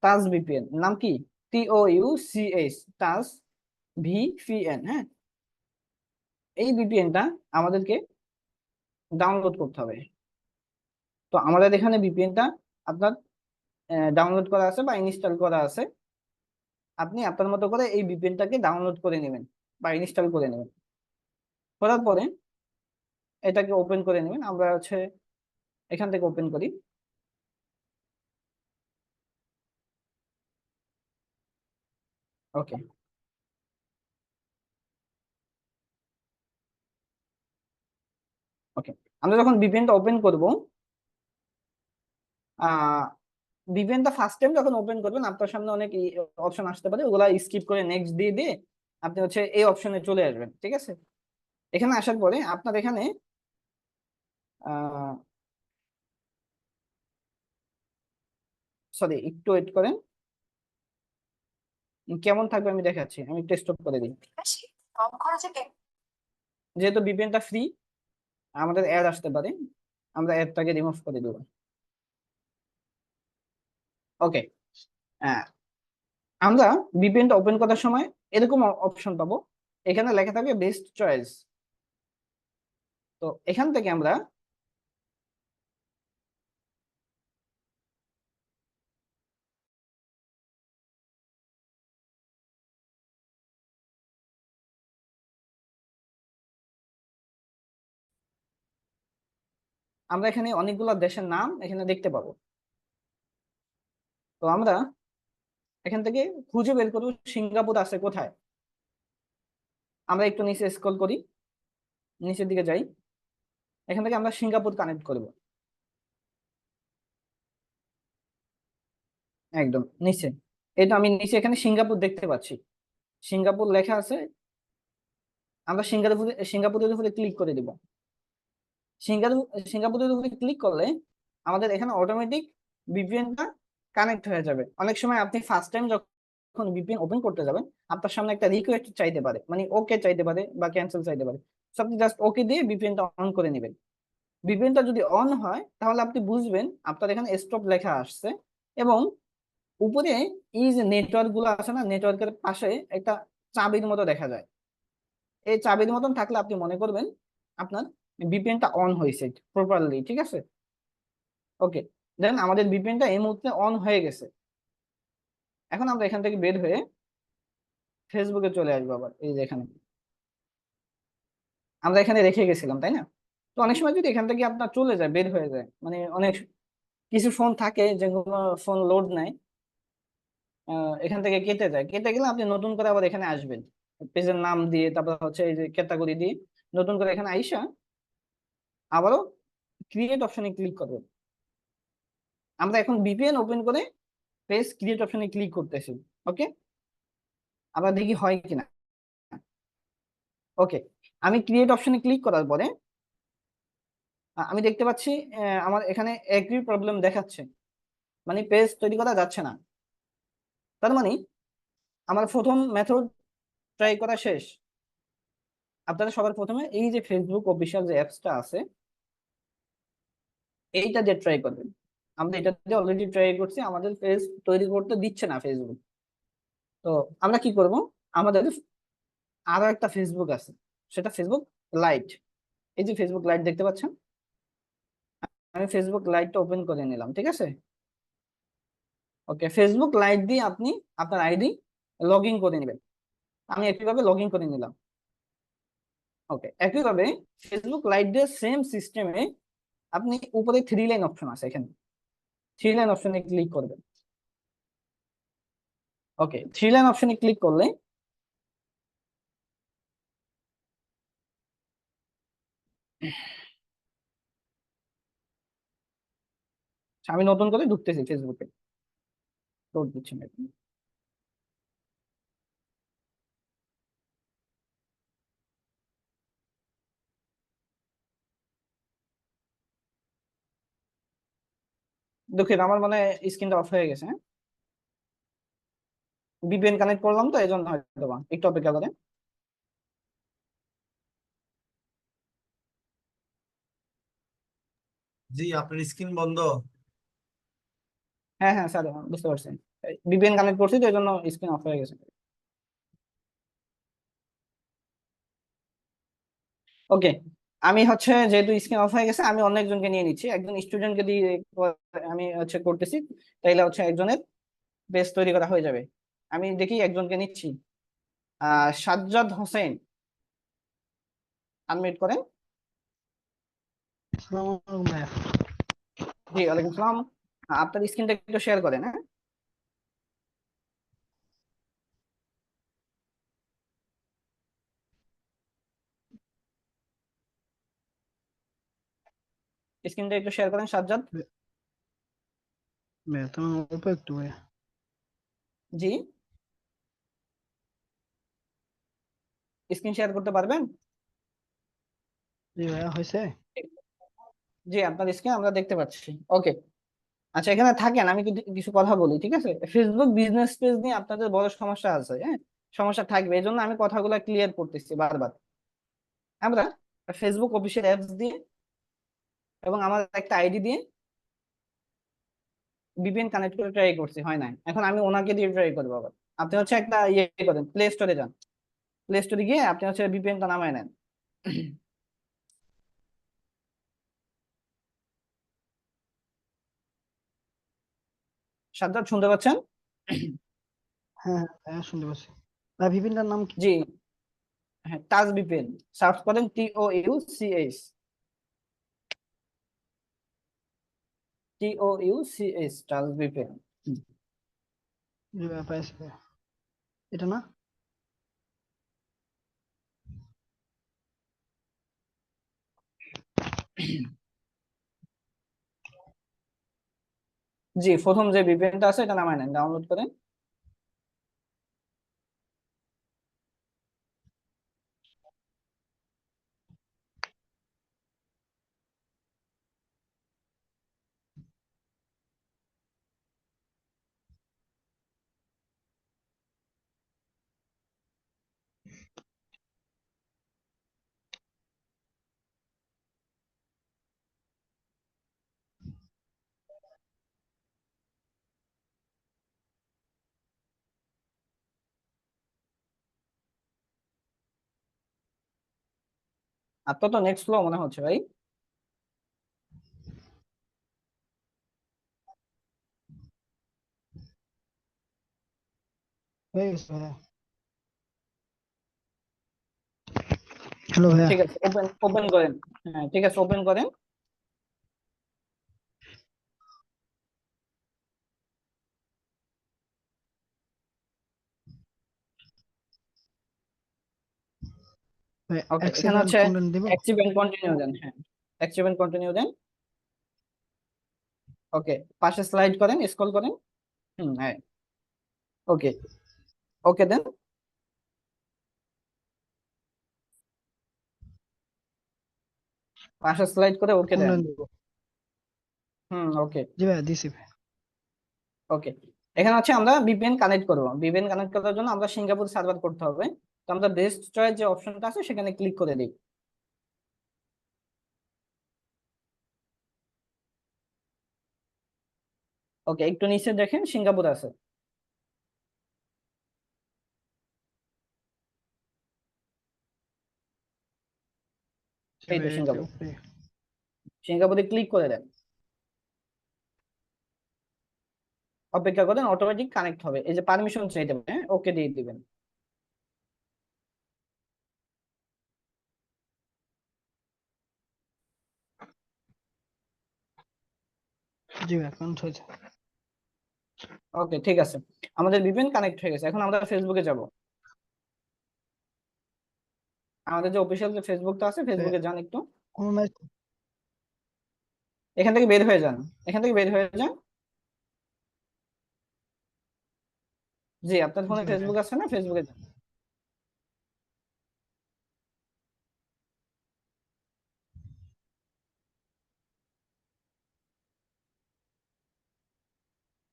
C: টাচ ভিপিএন, নাম কি? TOUCH, টাচ VPN, হ্যাঁ। এই ভিপিএনটা আমাদেরকে ডাউনলোড করতে হবে। তো আমাদের এখানে ভিপিএনটা আপনার ডাউনলোড করা আছে বা ইনস্টল করা আছে। আপনি আপনার মতো করে এই ভিপিএনটাকে ডাউনলোড করে নেবেন বা ইনস্টল করে নেবেন। করার পরে এটাকে ওপেন করে নেবেন। আমরা হচ্ছে এখান থেকে ওপেন করি। ওকে, ওকে, আমরা যখন ভিপিএনটা ওপেন করব, আহ ভিপিএনটা ফার্স্ট টাইম যখন ওপেন করবেন, আপনার সামনে অনেক অপশন আসতে পারে, ওগুলা স্কিপ করে নেক্সট দিয়ে দিয়ে আপনি হচ্ছে এই অপশনে চলে আসবেন, ঠিক আছে। এখানে আসার পরে আপনার এখানে সরি, একটু ওয়েট করেন, কেমন থাকবে আমি দেখাচ্ছি। আমি একটু স্টপ করে দিই।
D: কম খরচে
C: যেহেতু ভিপিএনটা ফ্রি, আমাদের অ্যাড আসতে পারে, আমরা অ্যাডটাকে রিমুভ করে দেবো। ওকে, আমরা ভিপিএনটা ওপেন করার সময় এরকম অপশন পাবো, এখানে লেখা থাকবে বেস্ট চয়েস। তো এখান থেকে আমরা এখানে অনেকগুলো দেশের নাম এখানে দেখতে পাবো। তো আমরা এখান থেকে খুঁজে বের করবো সিঙ্গাপুর আছে কোথায়। আমরা একটু নিচে স্ক্রল করি, নিচের দিকে যাই, এখান থেকে আমরা সিঙ্গাপুর কানেক্ট করব। একদম নিচে, এই তো আমি নিচে এখানে সিঙ্গাপুর দেখতে পাচ্ছি, সিঙ্গাপুর লেখা আছে। আমরা সিঙ্গাপুরের উপরে ক্লিক করে দিব। সিঙ্গাপুরের উপরে ক্লিক করলে আমাদের এখানে অটোমেটিক ভিপিএনটা কানেক্ট হয়ে যাবে। অনেক সময় আপনি ফার্স্ট টাইম যখন ভিপিএন ওপেন করতে যাবেন, আপনার সামনে একটা রিকোয়েস্ট চাইতে পারে, মানে ওকে চাইতে পারে বা ক্যান্সেল চাইতে পারে। আপনি জাস্ট ওকে দিয়ে ভিপিএনটা অন করে নেবেন। ভিপিএনটা যদি অন হয় তাহলে আপনি বুঝবেন আপনার এখানে স্টপ লেখা আসছে, এবং উপরে এই যে নেটওয়ার্ক গুলো আছে না, নেটওয়ার্কের পাশে একটা চাবির মতো দেখা যায়। এই চাবির মতন থাকলে আপনি মনে করবেন আপনার ভিপিএনটা অন হয়েছে প্রপারলি, ঠিক আছে। ওকে, দেন আমাদের ভিপিএনটা এই মুহূর্তে অন হয়ে গেছে। এখন আমরা এখান থেকে বের হয়ে ফেসবুকে চলে আসবো আবার। এই যে এখানে আমরা এখানে রেখে গেছিলাম, তাই না? তো অনেক সময় যদি এখান থেকে আপনার চলে যায়, বের হয়ে যায়, মানে অনেক কিছু ফোন থাকে যেগুলো ফোন লোড নেয়, এখান থেকে কেটে যায়, কেটে গেলে আপনি নতুন করে আবার এখানে আসবেন পেজের নাম দিয়ে, তারপর হচ্ছে এই যে ক্যাটাগরি দিয়ে নতুন করে এখানে আইসা আবারও ক্রিয়েট অপশনে ক্লিক করবেন। আমরা এখন ভিপিএন ওপেন করে পেজ ক্রিয়েট অপশনে ক্লিক করতেছি। ওকে, আমরা দেখি হয় কিনা। ওকে, আমি ক্রিয়েট অপশনে ক্লিক করার পরে আমি দেখতে পাচ্ছি আমার এখানে এগ্রি প্রবলেম দেখাচ্ছে, মানে পেজ তৈরি করা যাচ্ছে না। তার মানে আমার প্রথম মেথড ট্রাই করা শেষ। আপনারা সবার প্রথমে এই যে ফেসবুক অফিসিয়াল যে অ্যাপসটা আছে এইটা দিয়ে ট্রাই করবেন। আমরা এটা দিয়ে অলরেডি ট্রাই করছি, আমাদের পেজ তৈরি করতে দিচ্ছে না ফেসবুক। তো আমরা কি করব, আমাদের আরো একটা ফেসবুক আছে, সেটা ফেসবুক লাইট। এই যে ফেসবুক লাইট দেখতে পাচ্ছেন, আমি ফেসবুক লাইটটা ওপেন করে নিলাম, ঠিক আছে। ওকে, ফেসবুক লাইট দিয়ে আপনি আপনার আইডি লগ ইন করে নেবেন। আমি একইভাবে লগ ইন করে নিলাম। ওকে, একইভাবে ফেসবুক লাইট দিয়ে সেম সিস্টেমে আপনি উপরে থ্রি লাইন অপশন আছে, এখানে থ্রি লাইন অপশনে ক্লিক করবেন। ওকে, থ্রি লাইন অপশনে ক্লিক করলে আমি নতুন করে ঢুকতেছি ফেসবুকে, লোড দিচ্ছি না এখন। দুঃখিত, আমার মানে স্ক্রিনটা অফ হয়ে গেছে, হ্যাঁ। ভিপিএন কানেক্ট করলাম তো এই জন্য হয়তো বা, একটু অপেক্ষা করেন।
A: জি, আপনার স্ক্রিন বন্ধ।
C: হ্যাঁ হ্যাঁ স্যার, বুঝতে পারছি, ভিপিএন কানেক্ট করছি তো এই জন্য স্ক্রিন অফ হয়ে গেছে। ওকে, আমি হচ্ছে যেহেতু স্ক্রিন অফ হয়ে গেছে, আমি অন্য একজনকে নিয়ে নিচ্ছি, একজন স্টুডেন্টকে দিয়ে আমি হচ্ছে করতেছি, তাইলে হচ্ছে একজনের বেস তৈরি করা হয়ে যাবে। আমি দেখি একজনকে নিচ্ছি, সাজ্জাদ হোসেন, আনমিউট করেন। জি, ওয়ালাইকুম সালাম। আপনার স্ক্রিনটা একটু শেয়ার করেন, হ্যাঁ। স্ক্রিনটা একটু শেয়ার করেন সাজ্জাদ।
D: অল্প একটু ভাইয়া।
C: জি, স্ক্রিন শেয়ার করতে পারবেন?
D: জি ভাইয়া, হয়েছে?
C: জি, আপনার স্ক্রিন আমরা দেখতে পাচ্ছি। ওকে, আচ্ছা এখানে থাকেন, আমি কিছু কথা বলি, ঠিক আছে। ফেসবুক বিজনেস পেজ নিয়ে আপনাদের বড় সমস্যা আছে, হ্যাঁ, সমস্যা থাকবে, এই জন্য আমি কথাগুলো ক্লিয়ার করতেছি বারবার। আমরা ফেসবুক অফিসিয়াল অ্যাপস দিয়ে এবং আমার একটা আইডি দিয়ে ভিপিএন কানেক্ট করে ট্রাই করছি, হয় নাই। এখন আমি ওনাকে দিয়ে ট্রাই করবো আবার। আপনি হচ্ছে একটা ইয়ে করেন, প্লে স্টোরে যান, প্লে স্টোরে গিয়ে আপনি হচ্ছে ভিপিএনটা নামায় নেন। সাজ্জাদ শুনতে পাচ্ছেন?
D: হ্যাঁ হ্যাঁ শুনতে পাচ্ছি। ভাই ভিপিএনটার নাম কি?
C: জি, হ্যাঁ, তাজ ভিপিএন সার্চ করেন, TOUCH, TOUCH, তাজ ভিপিএন।
D: জি ভাই পাইছি ভাই। এটা না?
C: জি, প্রথম যে ভিপিএনটা আছে এটা নামায় নেন, ডাউনলোড করেন। আপনার তো নেক্সট ফ্লো মনে হচ্ছে ভাই।
D: হয়ে গেছে ভাইয়া। হ্যালো ভাইয়া।
C: ঠিক আছে, ওপেন ওপেন করেন। হ্যাঁ ঠিক আছে, ওপেন করেন।
D: ভাই
C: ওকে, এখানে
D: অ্যাক্সেপ্ট
C: হচ্ছে
D: কন্টেন্ট দিব?
C: অ্যাকটিভ এন্ড কন্টিনিউ দেন। হ্যাঁ, অ্যাকটিভ এন্ড কন্টিনিউ দেন। ওকে, পাশে স্লাইড করেন, স্ক্রল করেন। হ্যাঁ, ওকে, ওকে দেন। পাশে স্লাইড করে ওকে দেন।
D: কন্টেন্ট দিব।
C: ওকে,
D: জি ভাইয়া দিছি ভাই।
C: ওকে। এখানে হচ্ছে আমরা ভিপিএন কানেক্ট করব। ভিপিএন কানেক্ট করার জন্য আমরা সিঙ্গাপুর সার্ভার করতে হবে। তো আমরা বেস্ট চয়েস যে অপশনটা আছে সেখানে ক্লিক করে দিই। ওকে, একটু নিচে দেখেন সিঙ্গাপুর আছে।
D: জি
C: এই
D: ভাই
C: তো
D: এই যে
C: সিঙ্গাপুর,
D: উপরে।
C: সিঙ্গাপুরে ক্লিক করে দেন। অপেক্ষা করেন, অটোমেটিক কানেক্ট হবে। এই যে পারমিশন চাইতে হবে, হ্যাঁ, ওকে দিয়ে দিবেন।
D: জি ভাই কাউন্ট হয়েছে।
C: ওকে, ঠিক আছে, আমাদের ভিপিএন কানেক্ট হয়ে গেছে। এখন আমরা ফেসবুকে যাব। আমাদের যে অফিসিয়াল যে ফেসবুকটা আছে,
D: ভাই,
C: ফেসবুকে যান একটু।
D: কোনো ম্যাচ?
C: এখান থেকে বের হয়ে যান, এখান থেকে বের হয়ে যান। জি, আপনার ফোনে
D: জি ভাই।
C: ফেসবুক আছে না? ফেসবুকে যান।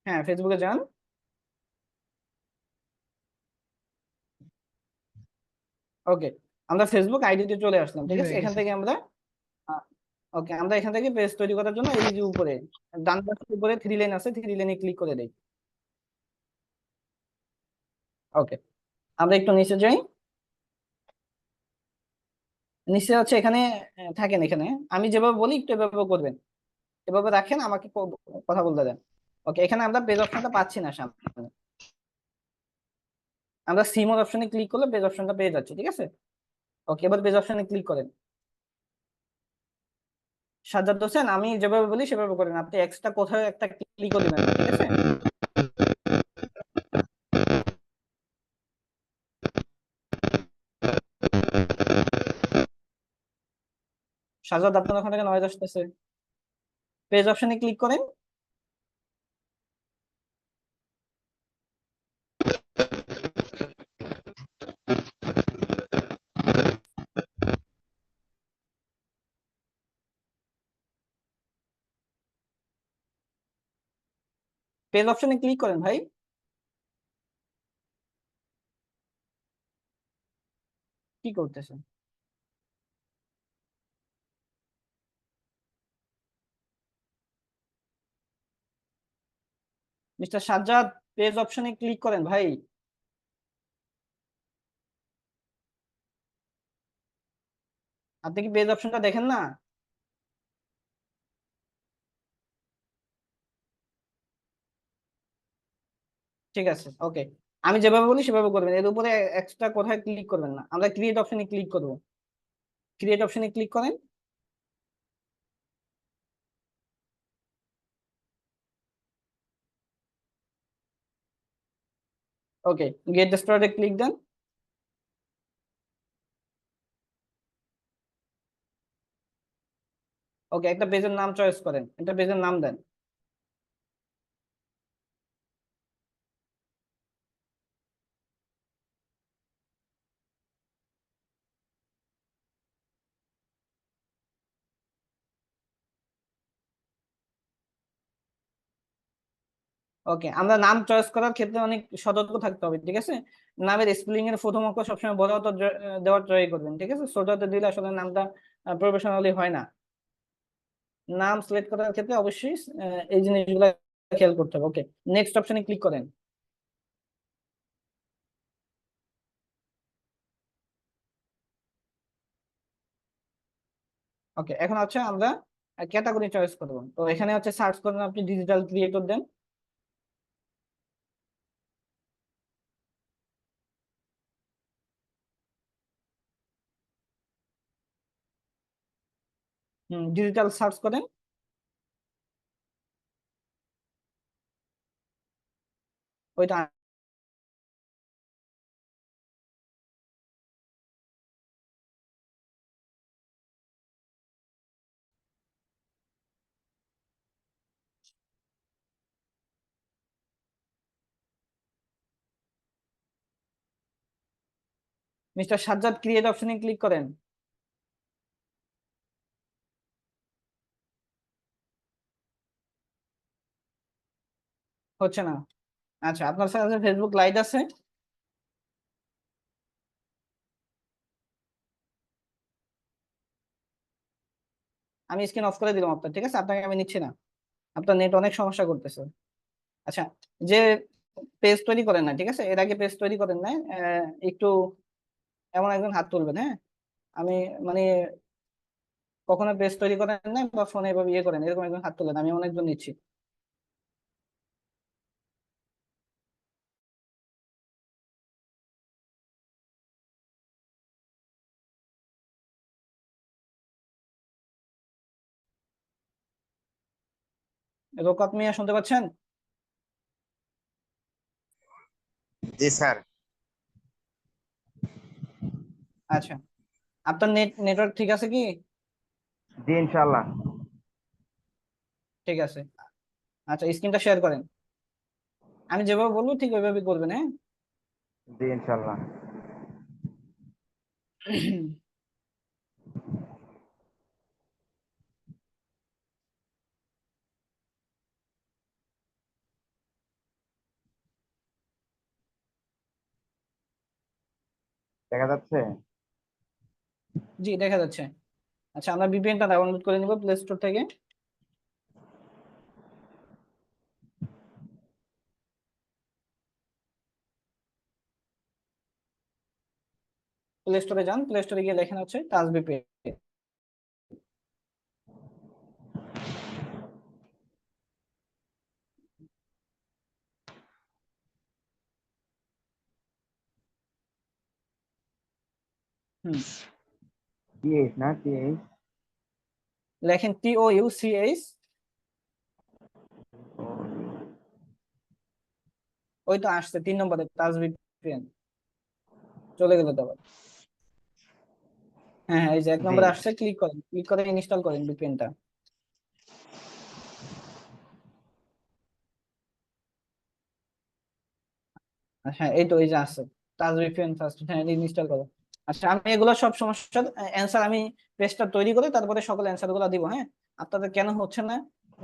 C: হ্যাঁ, ফেসবুকে যান। ওকে, আমরা ফেসবুক আইডিতে চলে আসলাম।
D: জি
C: ঠিক আছে,
D: ভাই
C: এখান
D: গেছি।
C: থেকে আমরা ওকে, আমরা এখান থেকে পেজ তৈরি করার জন্য এই যে উপরে ডান পাশের উপরে থ্রি লাইন আছে, থ্রি লাইনে ক্লিক করে দেই। ওকে, আমরা একটু নিচে যাই। নিচে হচ্ছে এখানে থাকেন। এখানে আমি যেভাবে বলি একটু এভাবে করবেন, এভাবে রাখেন, আমাকে কথা বলতে দেন। ওকে, এখানে আমরা পেজ অপশনটা পাচ্ছি না সামনে। আমরা সিমোর অপশনে ক্লিক করলে পেজ অপশনটা পেয়ে যাচ্ছি। ঠিক আছে, ওকে, এবার পেজ অপশনে ক্লিক করেন। সাজ্জাদ হোসেন, আমি যেভাবে বলি সেভাবে করেন। আপনি এক্সট্রা কোথাও একটা ক্লিকও দিবেন না। ঠিক আছে, সাজ্জাদ, আপনার ওখান থেকে নয়েজ আসতেছে। পেজ অপশনে ক্লিক করেন। পেজ অপশনে ক্লিক করেন ভাই। কি করতেছেন? মিস্টার সাজ্জাদ, পেজ অপশনে ক্লিক করেন ভাই। আপনি কি পেজ অপশনটা দেখেন না? ঠিক আছে, ওকে। আমি যেভাবে বলি সেভাবে করবেন, এর উপরে এক্সট্রা কোথায় ক্লিক করবেন না। আমরা ক্রিয়েট অপশনে ক্লিক করব। ক্রিয়েট অপশনে ক্লিক করেন। ওকে, গেট স্টার্টেড ক্লিক দেন। ওকে, একটা পেজের নাম চয়েস করেন, একটা পেজের নাম দেন। ওকে, আমরা নাম চয়েস করার ক্ষেত্রে অনেক সতর্ক থাকতে হবে, ঠিক আছে? নামের স্পেলিং এর প্রথম অক্ষর সবসময় বড় হাতের দেওয়ার ট্রাই করবেন, ঠিক আছে? ছোট হাতে দিলে আসলে নামটা প্রফেশনালি হয় না। নাম সিলেক্ট করার ক্ষেত্রে অবশ্যই এই জিনিসগুলো খেয়াল করতে হবে। ওকে, নেক্সট অপশনে ক্লিক করেন। ওকে, এখন হচ্ছে আমরা ক্যাটাগরি চয়েস করব। তো এখানে হচ্ছে সার্চ করেন, আপনি ডিজিটাল ক্রিয়েটর দেন। ডিজিটাল সার্চ করেন। ওইটা মিস্টার সাজ্জাদ, ক্রিয়েট অপশনে ক্লিক করেন। হচ্ছে না? আচ্ছা, আপনার সাথে ফেসবুক লাইট আছে? আমি স্ক্রিন অফ করে দিলাম আপনার, ঠিক আছে? আপনাকে আমি নিচ্ছি না, আপনার নেট অনেক সমস্যা করতেছে। আচ্ছা, যে পেজ তৈরি করেন না, ঠিক আছে, এর আগে পেজ তৈরি করেন না, একটু এমন একজন হাত তুলবেন, হ্যাঁ? আমি মানে কখনো পেজ তৈরি করেন না বা ফোনে এভাবে ইয়ে করেন, এরকম একজন হাত তুলেন, আমি এমন একজন নিচ্ছি। রোকাত মিয়া, শুনতে পাচ্ছেন?
B: জি স্যার।
C: আচ্ছা, আপনার নেটওয়ার্ক ঠিক আছে কি?
B: জি ইনশাআল্লাহ।
C: ঠিক আছে। আচ্ছা, স্ক্রিনটা শেয়ার করেন। আমি যেভাবে বলবো ঠিক ওইভাবে করবেন, হ্যাঁ?
B: জি ইনশাআল্লাহ। দেখা যাচ্ছে?
C: জি, দেখা যাচ্ছে। আচ্ছা, আমরা ভিপিএনটা ডাউনলোড করে নিব প্লে স্টোর থেকে। প্লে স্টোরে যান, প্লে স্টোরে গিয়ে লেখেন হচ্ছে টাচ ভিপিএন। হুম,
B: টিএইচ না টিএইচ?
C: লেখেন TOUCH। ওই তো আসছে 3 নম্বরে টাচ ভিপিএন, চলে গেল তো আবার। হ্যাঁ হ্যাঁ, এই যে 1
B: জি।
C: নম্বরে আসছে, ক্লিক করেন, ক্লিক করে ইনস্টল করেন ভিপিএনটা। হ্যাঁ, এই তো, এই যে আছে টাচ ভিপিএন ফার্স্ট, হ্যাঁ ইনস্টল করো। আচ্ছা, আমি এগুলো সব সমস্যার অ্যান্সার আমি পেজটা তৈরি করে তারপরে সকল অ্যান্সার গুলো দিব, হ্যাঁ? আপনাদের কেন হচ্ছে না,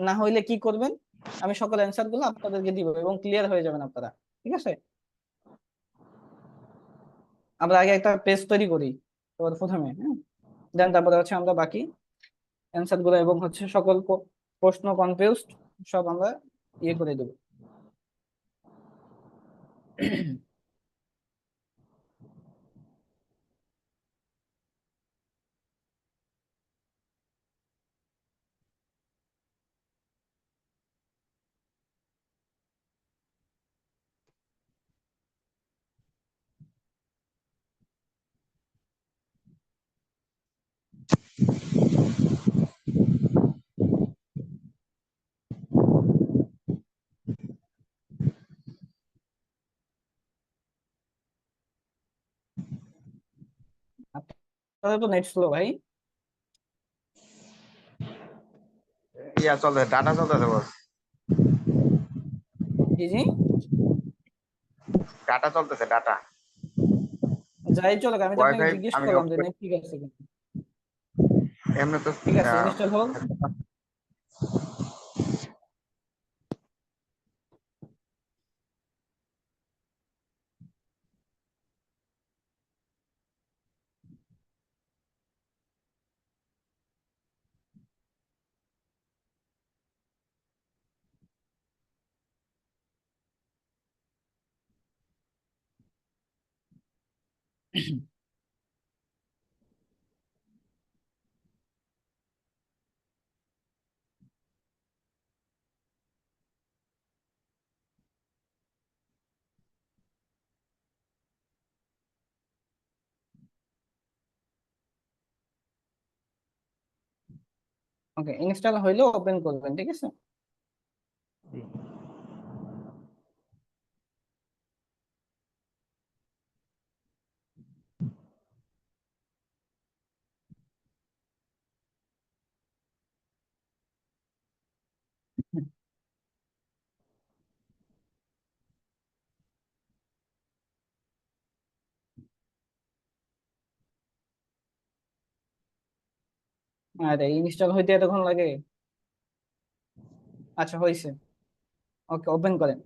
C: না হইলে কি করবেন, আমি সকল অ্যান্সার গুলো আপনাদেরকে দিব এবং ক্লিয়ার হয়ে যাবেন আপনারা, ঠিক আছে? আমরা আগে একটা পেজ তৈরি করি তারপর প্রথমে, হ্যাঁ, দেন তারপরে হচ্ছে আমরা বাকি অ্যান্সার গুলো এবং হচ্ছে সকল প্রশ্ন কনফিউজড সব আমরা ইয়ে করে দেবো। আপনাদের তো নেট স্লো ভাই।
B: ইয়া চলতেছে, ডাটা চলতেছে বস।
C: জি জি,
B: ডাটা চলতেছে, ডাটা।
C: যাই চলে আমি তো আপনাকে
B: ওয়াইফাই
C: জিজ্ঞেস
B: আমি
C: করলাম
B: অফ
C: যে
B: করে
C: নেট ঠিক আছে কিনা।
B: এমনি তো
C: ঠিক আছে, ইনস্টল হোক। ওকে, ইনস্টল হইলে ওপেন করবেন, ঠিক আছে। আরে ইনস্টল হইতে এতক্ষণ লাগে? আচ্ছা হয়েছে। ওকে, ওপেন করেন।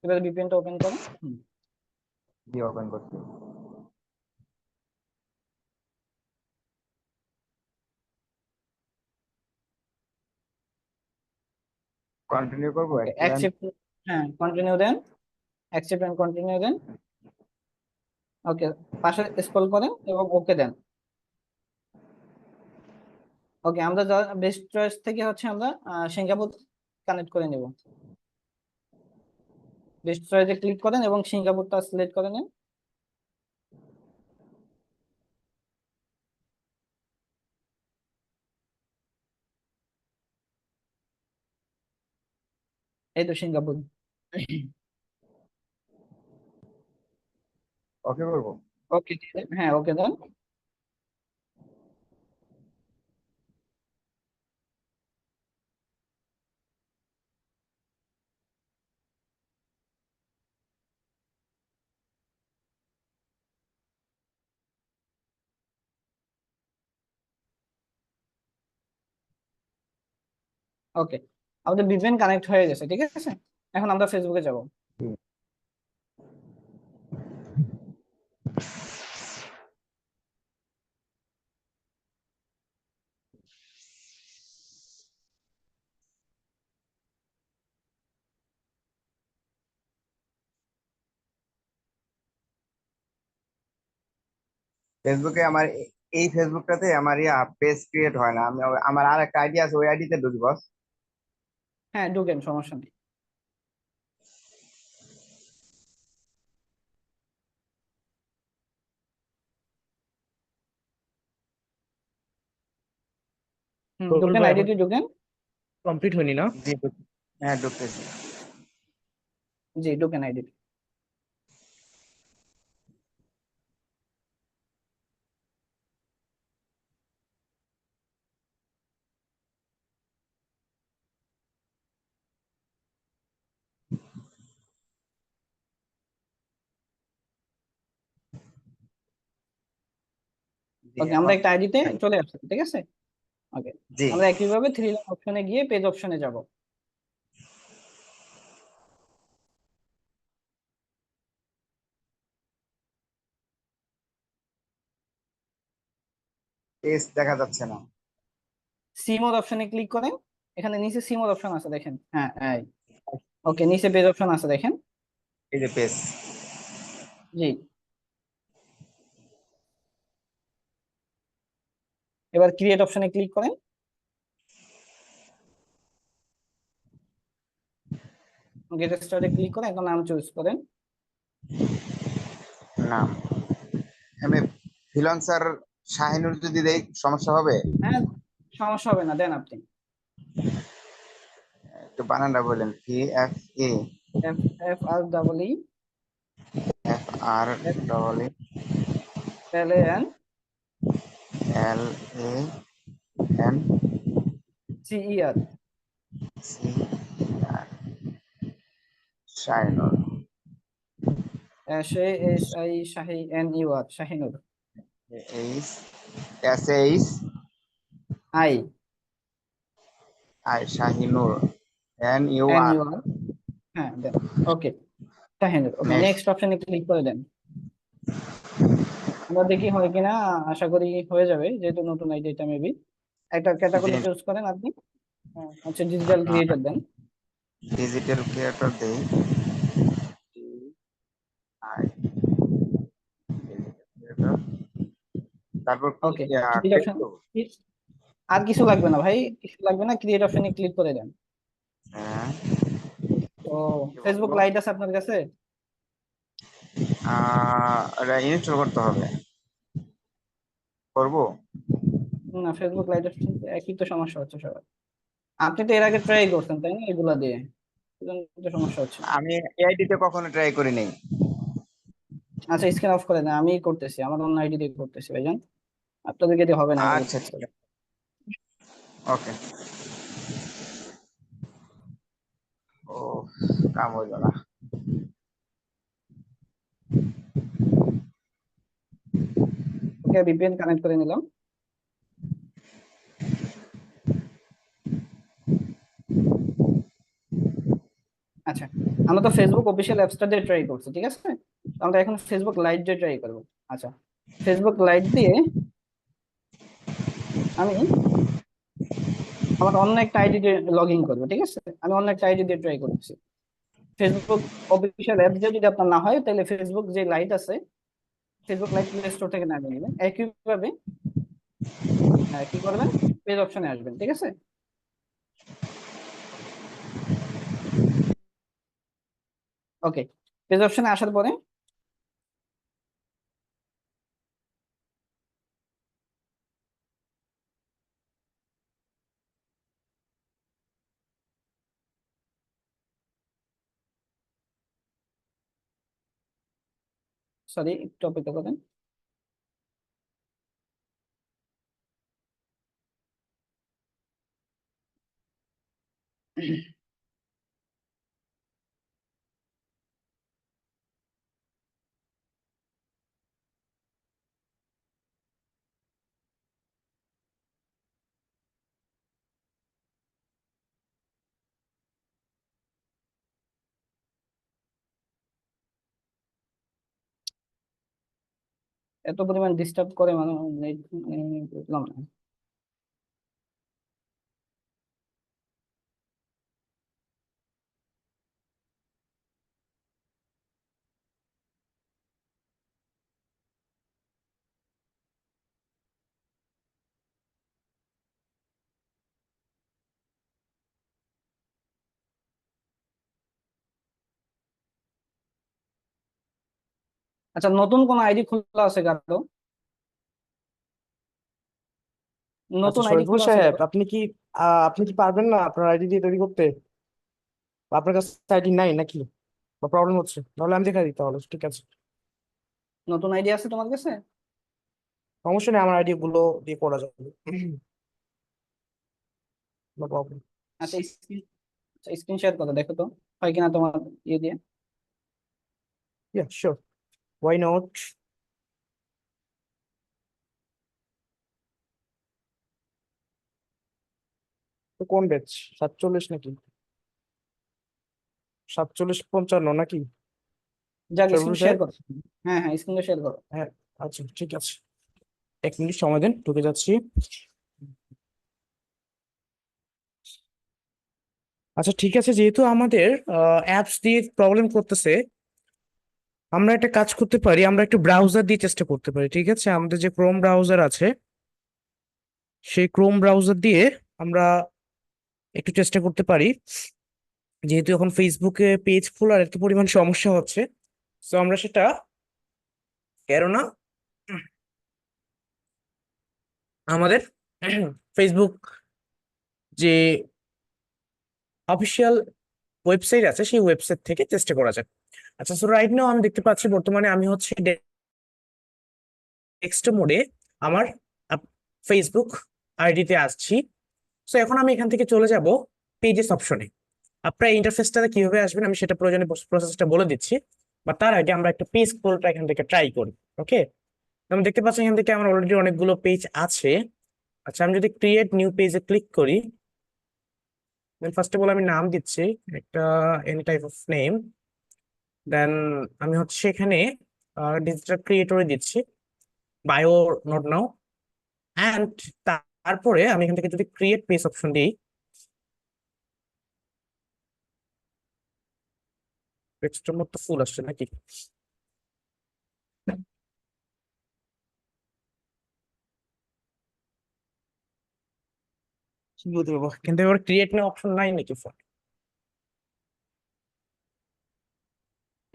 C: এবার ভিপিএনটা ওপেন করেন।
B: জি ওপেন করছি। কন্টিনিউ করবো
C: ওকে,
B: একটু।
C: অ্যাকসেপ্ট। হ্যাঁ, কন্টিনিউ দেন। অ্যাকসেপ্ট এন্ড কন্টিনিউ দেন। ওকে, পাশে স্ক্রল করেন এবং ওকে দেন। ওকে, আমরা বেস্ট চয়েস থেকে হচ্ছে আমরা সিঙ্গাপুর কানেক্ট করে নেব। বেস্ট চয়েসে ক্লিক করেন এবং সিঙ্গাপুরটা সিলেক্ট করে নেন। এই তো সিঙ্গাপুর।
B: ওকে করবো।
C: ওকে, হ্যাঁ ওকে দেন। ওকে, আমাদের ভিপিএন কানেক্ট হয়ে গেছে, ঠিক আছে। এখন আমরা ফেসবুকে যাব।
B: ফেসবুকে আমার এই ফেসবুকটাতে আমার পেজ ক্রিয়েট হয় না। আমি আমার আর একটা আইডি আছে, ওই আইডিতে ঢুকি বস।
C: হ্যাঁ ঢুকেন, সমস্যা নেই।
E: রুল
C: ঢুকেন,
E: ভাই এখন
C: আইডিতে ঢুকেন।
E: কমপ্লিট হয়নি না?
B: জি হ্যাঁ ঢুকতেছি।
C: জি ঢুকেন আইডিতে।
B: জি
C: ওকে, আমরা
B: এখন।
C: একটা আইডিতে চলে আসছি, ঠিক আছে। ওকে,
B: জি
C: আমরা একইভাবে থ্রি লাইন অপশনে গিয়ে পেজ অপশনে যাব।
B: পেজ দেখা যাচ্ছে না।
C: সি মোড অপশনে ক্লিক করেন। এখানে নিচে সি মোড অপশন আছে, দেখেন। হ্যাঁ এই ওকে, নিচে পেজ অপশন আছে দেখেন।
B: এই যে পেজ।
C: জি, এবার ক্রিয়েট অপশনে ক্লিক করেন। গেট স্টার্টে ক্লিক করে এখন নাম চুজ করেন।
B: নাম আমি ফ্রিল্যান্সার শাহিনুর যদি দেই সমস্যা হবে?
C: হ্যাঁ, সমস্যা হবে না, দেন আপনি।
B: একটু বানানটা বলেন। PFA
C: F F R double E
B: FR double
C: L A N
B: LAN
C: C E R,
B: CR Shahinur.
C: SHAI Shahi N U R, Shahinur.
B: SH
C: I
B: I Shahinur
C: N
B: NUR।
C: U R, হ্যাঁ দেন। Okay, Shahinur. Okay,
B: next.
C: Next অপশনে ক্লিক করে দেন। আমরা দেখি হয় কিনা, আশা করি হয়ে যাবে যেহেতু নতুন আইডি এটা মেবি। একটা ক্যাটাগরি চুজ করেন আপনি। আচ্ছা, ডিজিটাল ক্রিয়েটর দেন।
B: ডিজিটাল ক্রিয়েটর দেই। DI creator। তারপর কি
C: ওকে, ক্রিয়েট
B: text
C: অপশন।
B: দেবো?
C: আর কিছু লাগবে না ভাই, কিছু লাগবে না, ক্রিয়েট অপশনে ক্লিক করে দেন।
B: হ্যাঁ,
C: তো
B: কি
C: ফেসবুক
B: বলবো?
C: লাইট আছে আপনার কাছে?
B: এটা ইনস্টল করতে হবে। করবো?
C: না, ফেসবুক লাইট অপশন একই তো সমস্যা হচ্ছে সবার। আপনি তো এর আগে ট্রাই করছেন তাই না এগুলা দিয়ে, এজন্য তো সমস্যা হচ্ছে।
B: আমি AID তে কখনো ট্রাই করি নাই।
C: আচ্ছা, স্ক্রিন অফ করে দেন, আমি করতেছি, আমার অন্য আইডি দিয়ে করতেছি ভাইজান, আপনাদেরকে দিয়ে হবে না আমি
B: আচ্ছা
C: বুঝতেছি।
B: ঠিক আছে, ওকে। ও, কাম হইলো না।
C: ওকে, ভিপিএন কানেক্ট করে নিলাম। আচ্ছা, আমরা তো ফেসবুক অফিসিয়াল অ্যাপসটা দিয়ে ট্রাই করছি, ঠিক আছে। তো আমরা এখন ফেসবুক লাইট দিয়ে ট্রাই করবো। আচ্ছা, ফেসবুক লাইট দিয়ে আমি আমার অন্য একটা আইডি দিয়ে লগ ইন করবো, ঠিক আছে। আমি অন্য একটা আইডি দিয়ে ট্রাই করতেছি। ফেসবুক অফিসিয়াল অ্যাপ দিয়ে যদি আপনার না হয় তাহলে ফেসবুক যে লাইট আছে, ফেসবুক লাইট প্লে স্টোর থেকে নামিয়ে নেবেন। একইভাবে কি করবেন, পেজ অপশনে আসবেন, ঠিক আছে। ওকে, পেজ অপশনে আসার পরে সরি, একটু অপেক্ষা করেন। এত পরিমাণ ডিস্টার্ব করে মানে বুঝলাম না। আচ্ছা, নতুন কোন আইডি খোলা আছে কারো?
E: আচ্ছা
C: নতুন আইডি
E: শরীফুল
C: খোলা আছে
E: সাহেব,
C: কারো?
E: আপনি কি পারবেন না আপনার আইডি দিয়ে তৈরি করতে? বা আপনার কাছে আইডি নাই নাকি, বা প্রবলেম হচ্ছে? তাহলে আমি দেখা দিই, তাহলে ঠিক আছে।
C: নতুন আইডি আছে তোমার কাছে?
E: সমস্যা নেই, আমার আইডি গুলো দিয়ে করা যাবে। No problem.
C: আচ্ছা, স্ক্রিন শেয়ার করো, দেখো তো হয় কিনা তোমার ইয়ে দিয়ে।
E: Yeah sure, why not. তো কোন ব্যাচ, 47 নাকি 47-55 নাকি?
C: যাক,
E: শরীফুল
C: স্ক্রিন শেয়ার
E: সাহেব,
C: করো। হ্যাঁ হ্যাঁ, স্ক্রিনটা শেয়ার করো।
E: হ্যাঁ, আচ্ছা ঠিক আছে, 1 মিনিট সময় দেন, ঢুকে যাচ্ছি। আচ্ছা ঠিক আছে, যেহেতু আমাদের অ্যাপস দিয়ে প্রবলেম করতেছে, আমরা একটা কাজ করতে পারি, আমরা একটু ব্রাউজার দিয়ে চেষ্টা করতে পারি। ঠিক আছে, আমাদের যে ক্রোম ব্রাউজার আছে, সেই ক্রোম ব্রাউজার দিয়ে আমরা একটু চেষ্টা করতে পারি। যেহেতু এখন ফেসবুকে পেজ খোলার এত পরিমাণ সমস্যা হচ্ছে, তো আমরা সেটা, কেননা আমাদের ফেসবুক যে অফিসিয়াল ওয়েবসাইট আছে, সেই ওয়েবসাইট থেকে চেষ্টা করা যায়। আচ্ছা, সো রাইট নাও আমি দেখতে পাচ্ছি বর্তমানে আমি হচ্ছে ডেস্কটপ মোডে আমার ফেসবুক আইডিতে আসছি। সো এখন আমি এখান থেকে চলে যাব পেজেস অপশনে। আপনার ইন্টারফেসটাতে কিভাবে আসবেন আমি সেটা প্রয়োজনে প্রসেসটা বলে দিচ্ছি, বা তার আগে আমরা একটা পেজ স্ক্রলটা এখান থেকে ট্রাই করি। ওকে, আমি দেখতে পাচ্ছি এখান থেকে আমার অলরেডি অনেকগুলো পেজ আছে। আচ্ছা, আমি যদি ক্রিয়েট নিউ পেজে ক্লিক করি, দেন ফার্স্ট অফ অল আমি নাম দিচ্ছি একটা এনি টাইপ অফ নেম। দেন আমি হচ্ছে এখানে ডিজিটাল ক্রিয়েটরে দিচ্ছি, বায়ো নট নাও। অ্যান্ড তারপরে আমি এখান থেকে যদি ক্রিয়েট পেজ অপশন দিই, পেজটার মতো ফুল আসছে নাকি? কি বলতে পারবো, কিন্তু এবার ক্রিয়েট নিউ অপশন নাই নাকি ফোন?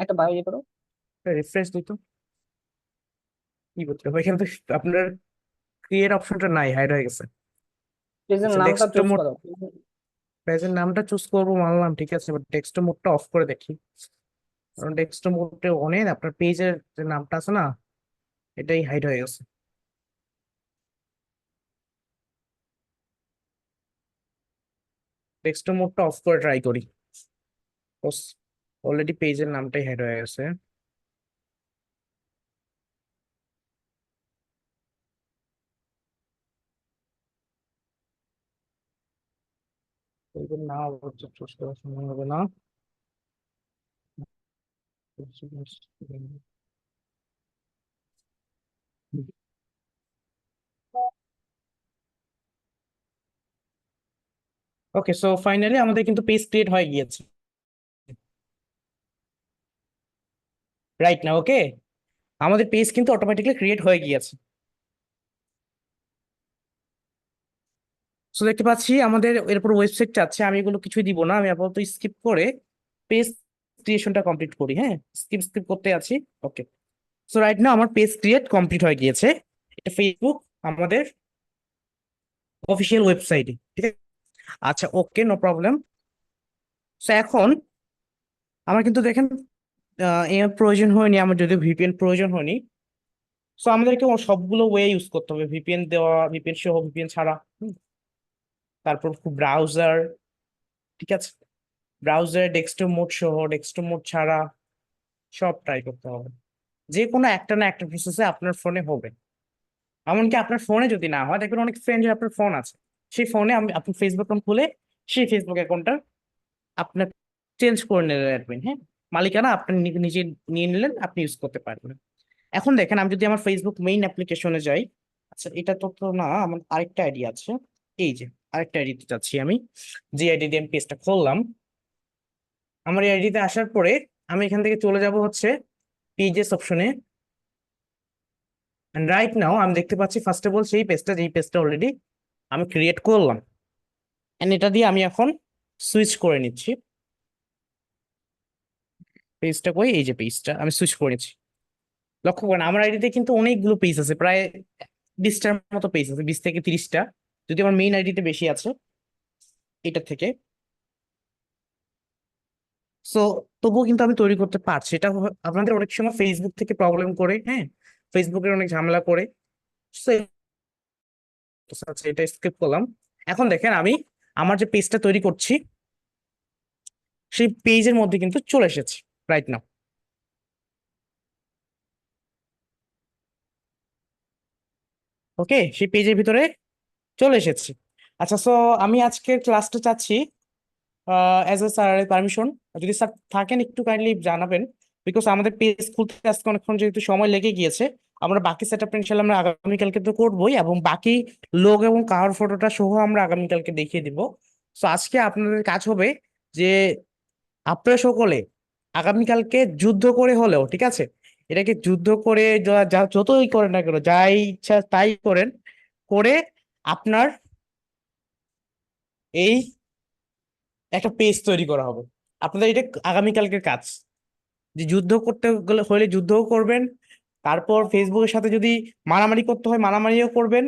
C: একটা বায়ো করো।
E: রিফ্রেশ দিই তো, কি বলতে পারবো, এখানে তো আপনার ক্রিয়েট অপশনটা নাই, হাইড হয়ে গেছে।
C: পেজের
E: আচ্ছা,
C: নামটা
E: ডেস্কটপ
C: চুজ
E: মোড,
C: করো।
E: পেজের নামটা চুজ করবো মানলাম, ঠিক আছে, বাট ডেস্কটপ মোডটা অফ করে দেখি। কারণ ডেস্কটপ মোডে অনেক আপনার পেজের যে নামটা আছে না, এটাই হাইড হয়ে গেছে। ডেস্কটপ মোডটা অফ করে ট্রাই করি। অলরেডি পেজের নামটাই হাইড হয়ে গেছে। পেজের নাম চুজ করা সম্ভব হবে না। ওকে, সো ফাইনালি আমাদের কিন্তু পেজ ক্রিয়েট হয়ে গিয়েছে রাইট না? ওকে, আমাদের পেজ কিন্তু অটোমেটিক্যালি ক্রিয়েট হয়ে গিয়েছে। সো দেখতে পাচ্ছি আমাদের এরপর ওয়েবসাইট চাচ্ছে, আমি এগুলো কিছুই দিব না, আমি আপাতত স্কিপ করে পেজ ক্রিয়েশনটা কমপ্লিট করি। হ্যাঁ, স্কিপ স্কিপ করতে আছি। ওকে, সো রাইট না আমার পেজ ক্রিয়েট কমপ্লিট হয়ে গিয়েছে। এটা ফেসবুক আমাদের অফিসিয়াল ওয়েবসাইটে, ঠিক আছে। আচ্ছা, ওকে, নো প্রবলেম। সো এখন আমার কিন্তু দেখেন এর প্রয়োজন হয়নি, আমার যদি ভিপিএন প্রয়োজন হয়নি। সো আমাদেরকে সবগুলো ওয়ে ইউজ করতে হবে, ভিপিএন দেওয়া, ভিপিএন সহ, ভিপিএন ছাড়া। তারপর ব্রাউজার, ঠিক আছে, ব্রাউজার, ডেস্কটপ মোড সহ, ডেস্কটপ মোড ছাড়া, সব ট্রাই করতে হবে। যে কোনো একটা না একটা প্রসেসে আপনার ফোনে হবে। এমনকি আপনার ফোনে যদি না হয়, দেখবেন অনেক ফ্রেন্ড আপনার ফোন আছে, সেই ফোনে আপনি ফেসবুক অ্যাকাউন্ট খুলে সেই ফেসবুক অ্যাকাউন্টটা আপনার চেঞ্জ করে নিলেন অ্যাডমিন, হ্যাঁ, মালিকানা আপনি নিজে নিয়ে নিলেন, আপনি ইউজ করতে পারবেন। এখন দেখেন আমি যদি আমার ফেসবুক মেইন অ্যাপ্লিকেশনে যাই, আচ্ছা এটা তো না, আমার আরেকটা আইডি আছে, এই যে আরেকটা আইডিতে যাচ্ছি আমি, যে আইডি দিয়ে আমি পেজটা খুললাম। আমার এই আইডিতে আসার পরে আমি এখান থেকে চলে যাব হচ্ছে পেজেস অপশনে। রাইট নাও আমি দেখতে পাচ্ছি ফার্স্ট অফ অল সেই পেজটা, যেই পেজটা অলরেডি আমি ক্রিয়েট করলাম, এন্ড এটা দিয়ে আমি এখন সুইচ করে নিচ্ছি। পেজটা কই, এই যে পেজটা আমি সুইচ করে নিচ্ছি। লক্ষ্য করেন আমার আইডিতে কিন্তু অনেকগুলো পেজ আছে, প্রায় 20টার মতো পেজ আছে, 20 থেকে 30টা, যদি আমার মেইন আইডিতে বেশি আছে এটা থেকে। সো তবুও কিন্তু আমি তৈরি করতে পারছি। এটা আপনাদের অনেক সময় ফেসবুক থেকে প্রবলেম করে, হ্যাঁ, ফেসবুকের অনেক ঝামেলা করে। So, আচ্ছা, এটা স্কিপ করলাম। এখন দেখেন আমি আমার যে পেজটা তৈরি করছি, সেই পেজের মধ্যে কিন্তু চলে এসেছি রাইট নাও। ওকে, সেই পেজের ভিতরে চলে এসেছি। আচ্ছা, সো আমি আজকের ক্লাসটা চাচ্ছি অ্যাজ এ স্যারের পারমিশন, যদি স্যার থাকেন একটু কাইন্ডলি জানাবেন, বিকজ আমাদের পেজ খুলতে আজকে অনেকক্ষণ যেহেতু সময় লেগে গিয়েছে। আমরা বাকি সেট আপটা ইনশাল্লাহ আমরা আগামীকালকে তো করবোই, এবং বাকি লোক এবং কার ফটোটা সহ আমরা আগামীকালকে দেখিয়ে দিব। সো আজকে আপনাদের কাজ হবে যে আপনারা সকলে আগামীকালকে যুদ্ধ করে হলেও, ঠিক আছে, এটাকে যুদ্ধ করে যতই করেন না কেন, যাই ইচ্ছা তাই করেন, করে আপনার এই একটা পেজ তৈরি করা হবে। আপনাদের এটা আগামীকালকের কাজ, যে যুদ্ধ করতে গেলে হলে যুদ্ধও করবেন, তারপর ফেসবুকের সাথে যদি মারামারি করতে হয় মারামারিও করবেন,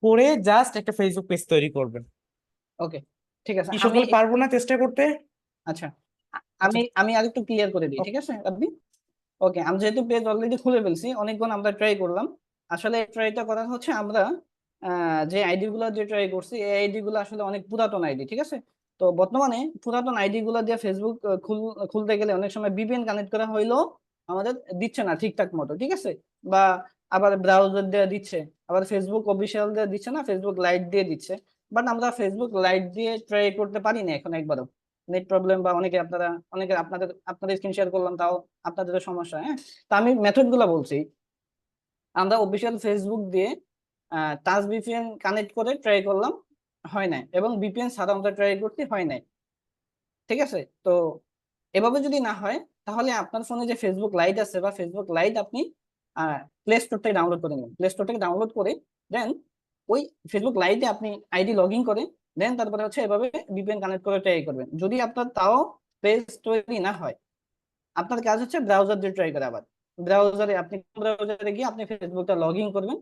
E: করে জাস্ট একটা ফেসবুক পেজ তৈরি করবেন।
C: ওকে, ঠিক আছে।
E: কি
C: আমি
E: সকলে পারবো না চেষ্টা করতে?
C: আচ্ছা, আমি আরেকটু ক্লিয়ার করে দিই, ঠিক আছে আপনি? ওকে, আমি যেহেতু পেজ অলরেডি খুলে ফেলছি, অনেকক্ষণ আমরা ট্রাই করলাম। আসলে ট্রাইটা করা হচ্ছে আমরা যে আইডি গুলো দিয়ে ট্রাই করছি, এই আইডি গুলো আসলে অনেক পুরাতন আইডি, ঠিক আছে? তো বর্তমানে পুরাতন আইডি গুলো দিয়ে ফেসবুক খুলতে গেলে অনেক সময় VPN কানেক্ট করা হইলেও আমাদের দিচ্ছে না ঠিকঠাক মতো, ঠিক আছে? বা আবার ব্রাউজার দিয়ে দিচ্ছে, আবার ফেসবুক অফিসিয়াল দিয়ে দিচ্ছে না, ফেসবুক লাইট দিয়ে দিচ্ছে। বাট আমরা ফেসবুক লাইট দিয়ে ট্রাই করতে পারি না এখন একবারও, নেট প্রবলেম বা অনেকে আপনাদের স্ক্রিন শেয়ার করলাম, তাও আপনাদের সমস্যা। হ্যাঁ, তা আমি মেথড গুলা বলছি। আমরা অফিসিয়াল ফেসবুক দিয়ে টাচ VPN কানেক্ট করে ট্রাই করলাম, হয় নাই, এবং VPN ছাড়া আমরা ট্রাই করতে হয় নাই, ঠিক আছে? তো এভাবে যদি না হয়, তাহলে আপনার ফোনে যে ফেসবুক লাইট আছে বা ফেসবুক লাইট আপনি প্লে স্টোর থেকে ডাউনলোড করে নিন। প্লে স্টোর থেকে ডাউনলোড করে দেন ওই ফেসবুক লাইটে আপনি আইডি লগ ইন করে দেন তারপরে হচ্ছে এভাবে VPN কানেক্ট করে ট্রাই করবেন। যদি আপনার তাও পেজ তৈরি না হয়, আপনার কাজ হচ্ছে ব্রাউজার দিয়ে ট্রাই করা। আবার ব্রাউজারে আপনি ব্রাউজারে গিয়ে আপনি ফেসবুকটা লগ ইন করবেন।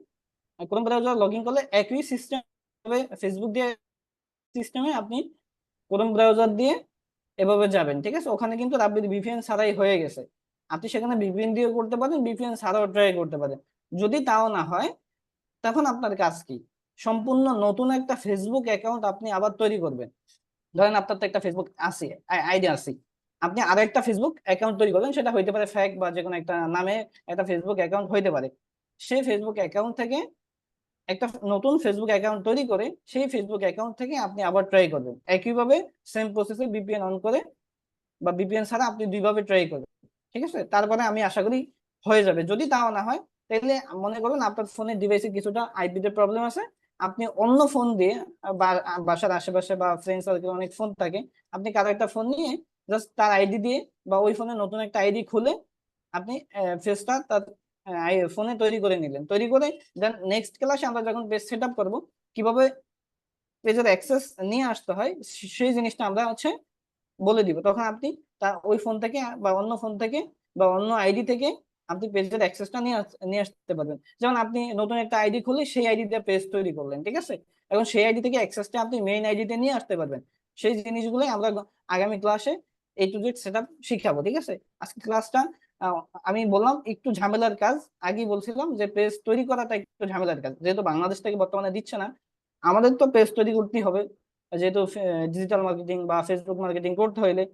C: কোন ব্রাউজার লগ ইন করলে একই সিস্টেম হবে, ফেসবুক দিয়ে সিস্টেমে আপনি ক্রোম ব্রাউজার দিয়ে এভাবে যাবেন, ঠিক আছে? ওখানে কিন্তু আপনি VPN ছাড়াই হয়ে গেছে, আপনি সেখানে VPN দিয়ে করতে পারেন, VPN ছাড়াও ট্রাই করতে পারেন। যদি তাও না হয়, তখন আপনার কাজ কি, সম্পূর্ণ নতুন একটা ফেসবুক অ্যাকাউন্ট আপনি আবার তৈরি করবেন। ধরেন আপনার তো একটা ফেসবুক আছে, আইডি আছে, আপনি আরো একটা ফেসবুক অ্যাকাউন্ট তৈরি করবেন, সেটা হইতে পারে ফেক বা যে কোনো একটা নামে একটা ফেসবুক অ্যাকাউন্ট হইতে পারে। সেই ফেসবুক অ্যাকাউন্ট থেকে একটা নতুন ফেসবুক অ্যাকাউন্ট তৈরি করে সেই ফেসবুক অ্যাকাউন্ট থেকে আপনি আবার ট্রাই করবেন একইভাবে, সেম প্রসেসে VPN অন করে বা VPN ছাড়া আপনি দুইভাবে ট্রাই করবেন, ঠিক আছে? তারপরে আমি আশা করি হয়ে যাবে। যদি তাও না হয়, তাহলে মনে করুন আপনার ফোনের ডিভাইসে কিছুটা আইপিতে প্রবলেম আছে, আপনি অন্য ফোন দিয়ে বা বাসার আশেপাশে বা ফ্রেন্ড সার্কেল অনেক ফোন থাকে, আপনি কারো একটা ফোন নিয়ে জাস্ট তার আইডি দিয়ে বা ওই ফোনে নতুন একটা আইডি খুলে আপনি ফেসটা তার ফোনে তৈরি করে নিলেন। তৈরি করে দেন নেক্সট ক্লাসে আমরা যখন পেজ সেট আপ করবো, কিভাবে পেজের অ্যাক্সেস নিয়ে আসতে হয় সেই জিনিসটা আমরা হচ্ছে বলে দিব। তখন আপনি তার ওই ফোন থেকে বা অন্য ফোন থেকে বা অন্য আইডি থেকে আপনি পেজের অ্যাক্সেসটা নিয়ে আসতে পারবেন। যেমন আপনি নতুন একটা আইডি খুলে সেই আইডি দিয়ে পেজ তৈরি করলেন, ঠিক আছে? এখন সেই আইডি থেকে অ্যাক্সেসটা আপনি মেইন আইডিতে নিয়ে আসতে পারবেন। সেই জিনিসগুলোই আমরা আগামী ক্লাসে A to Z সেটআপ শিখাবো, ঠিক আছে? আজকে ক্লাসটা আমি বললাম একটু ঝামেলার কাজ, আগেই বলছিলাম যে পেজ তৈরি করাটা একটু ঝামেলার কাজ, যেহেতু বাংলাদেশ থেকে বর্তমানে দিচ্ছে না, আমাদের তো পেজ তৈরি করতেই হবে, যেহেতু ডিজিটাল মার্কেটিং বা ফেসবুক মার্কেটিং করতে হইলে।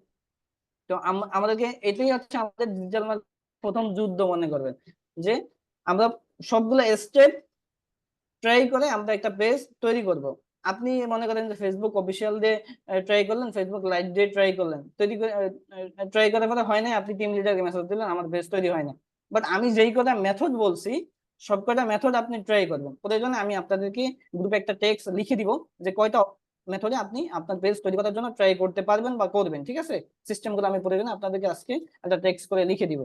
C: তো আমাদেরকে এটাই হচ্ছে আমাদের ডিজিটাল প্রথম যুদ্ধ মনে করবেন, যে আমরা সবগুলো স্টেপ ট্রাই করে আমরা একটা পেজ তৈরি করব। আপনি মনে করেন যে ফেসবুক অফিসিয়াল দিয়ে ট্রাই করলেন, ফেসবুক লাইট দিয়ে ট্রাই করলেন, তৈরি করে ট্রাই করার পরে হয় না, আপনি টিম লিডারকে মেসেজ দিলেন আমার পেজ তৈরি হয় না। বাট আমি যেই কটা মেথড বলছি সব কয়টা মেথড আপনি ট্রাই করবেন। প্রয়োজনে আমি আপনাদেরকে গ্রুপে একটা টেক্সট লিখে দিব যে কয়টা মেথডে আপনি আপনার পেজ তৈরি করার জন্য ট্রাই করতে পারবেন বা করবেন, ঠিক আছে? সিস্টেমগুলো আমি প্রয়োজনে আপনাদেরকে আজকে একটা টেক্সট করে লিখে দিব।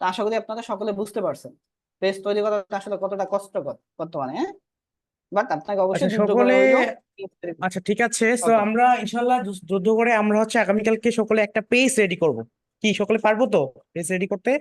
C: তো আশা করি আপনারা সকলে বুঝতে পারছেন পেজ তৈরি করাটা আসলে কতটা কষ্টকর বর্তমানে। হ্যাঁ, বাট আপনাকে
E: আচ্ছা
C: অবশ্যই যুদ্ধ
E: সকলে,
C: করা হইলো।
E: আচ্ছা ঠিক আছে, তো
C: ওকে,
E: আমরা ইনশাল্লাহ যুদ্ধ করে আমরা হচ্ছে আগামীকালকে সকলে একটা পেজ রেডি করব। কি সকলে পারবো তো পেজ রেডি করতে?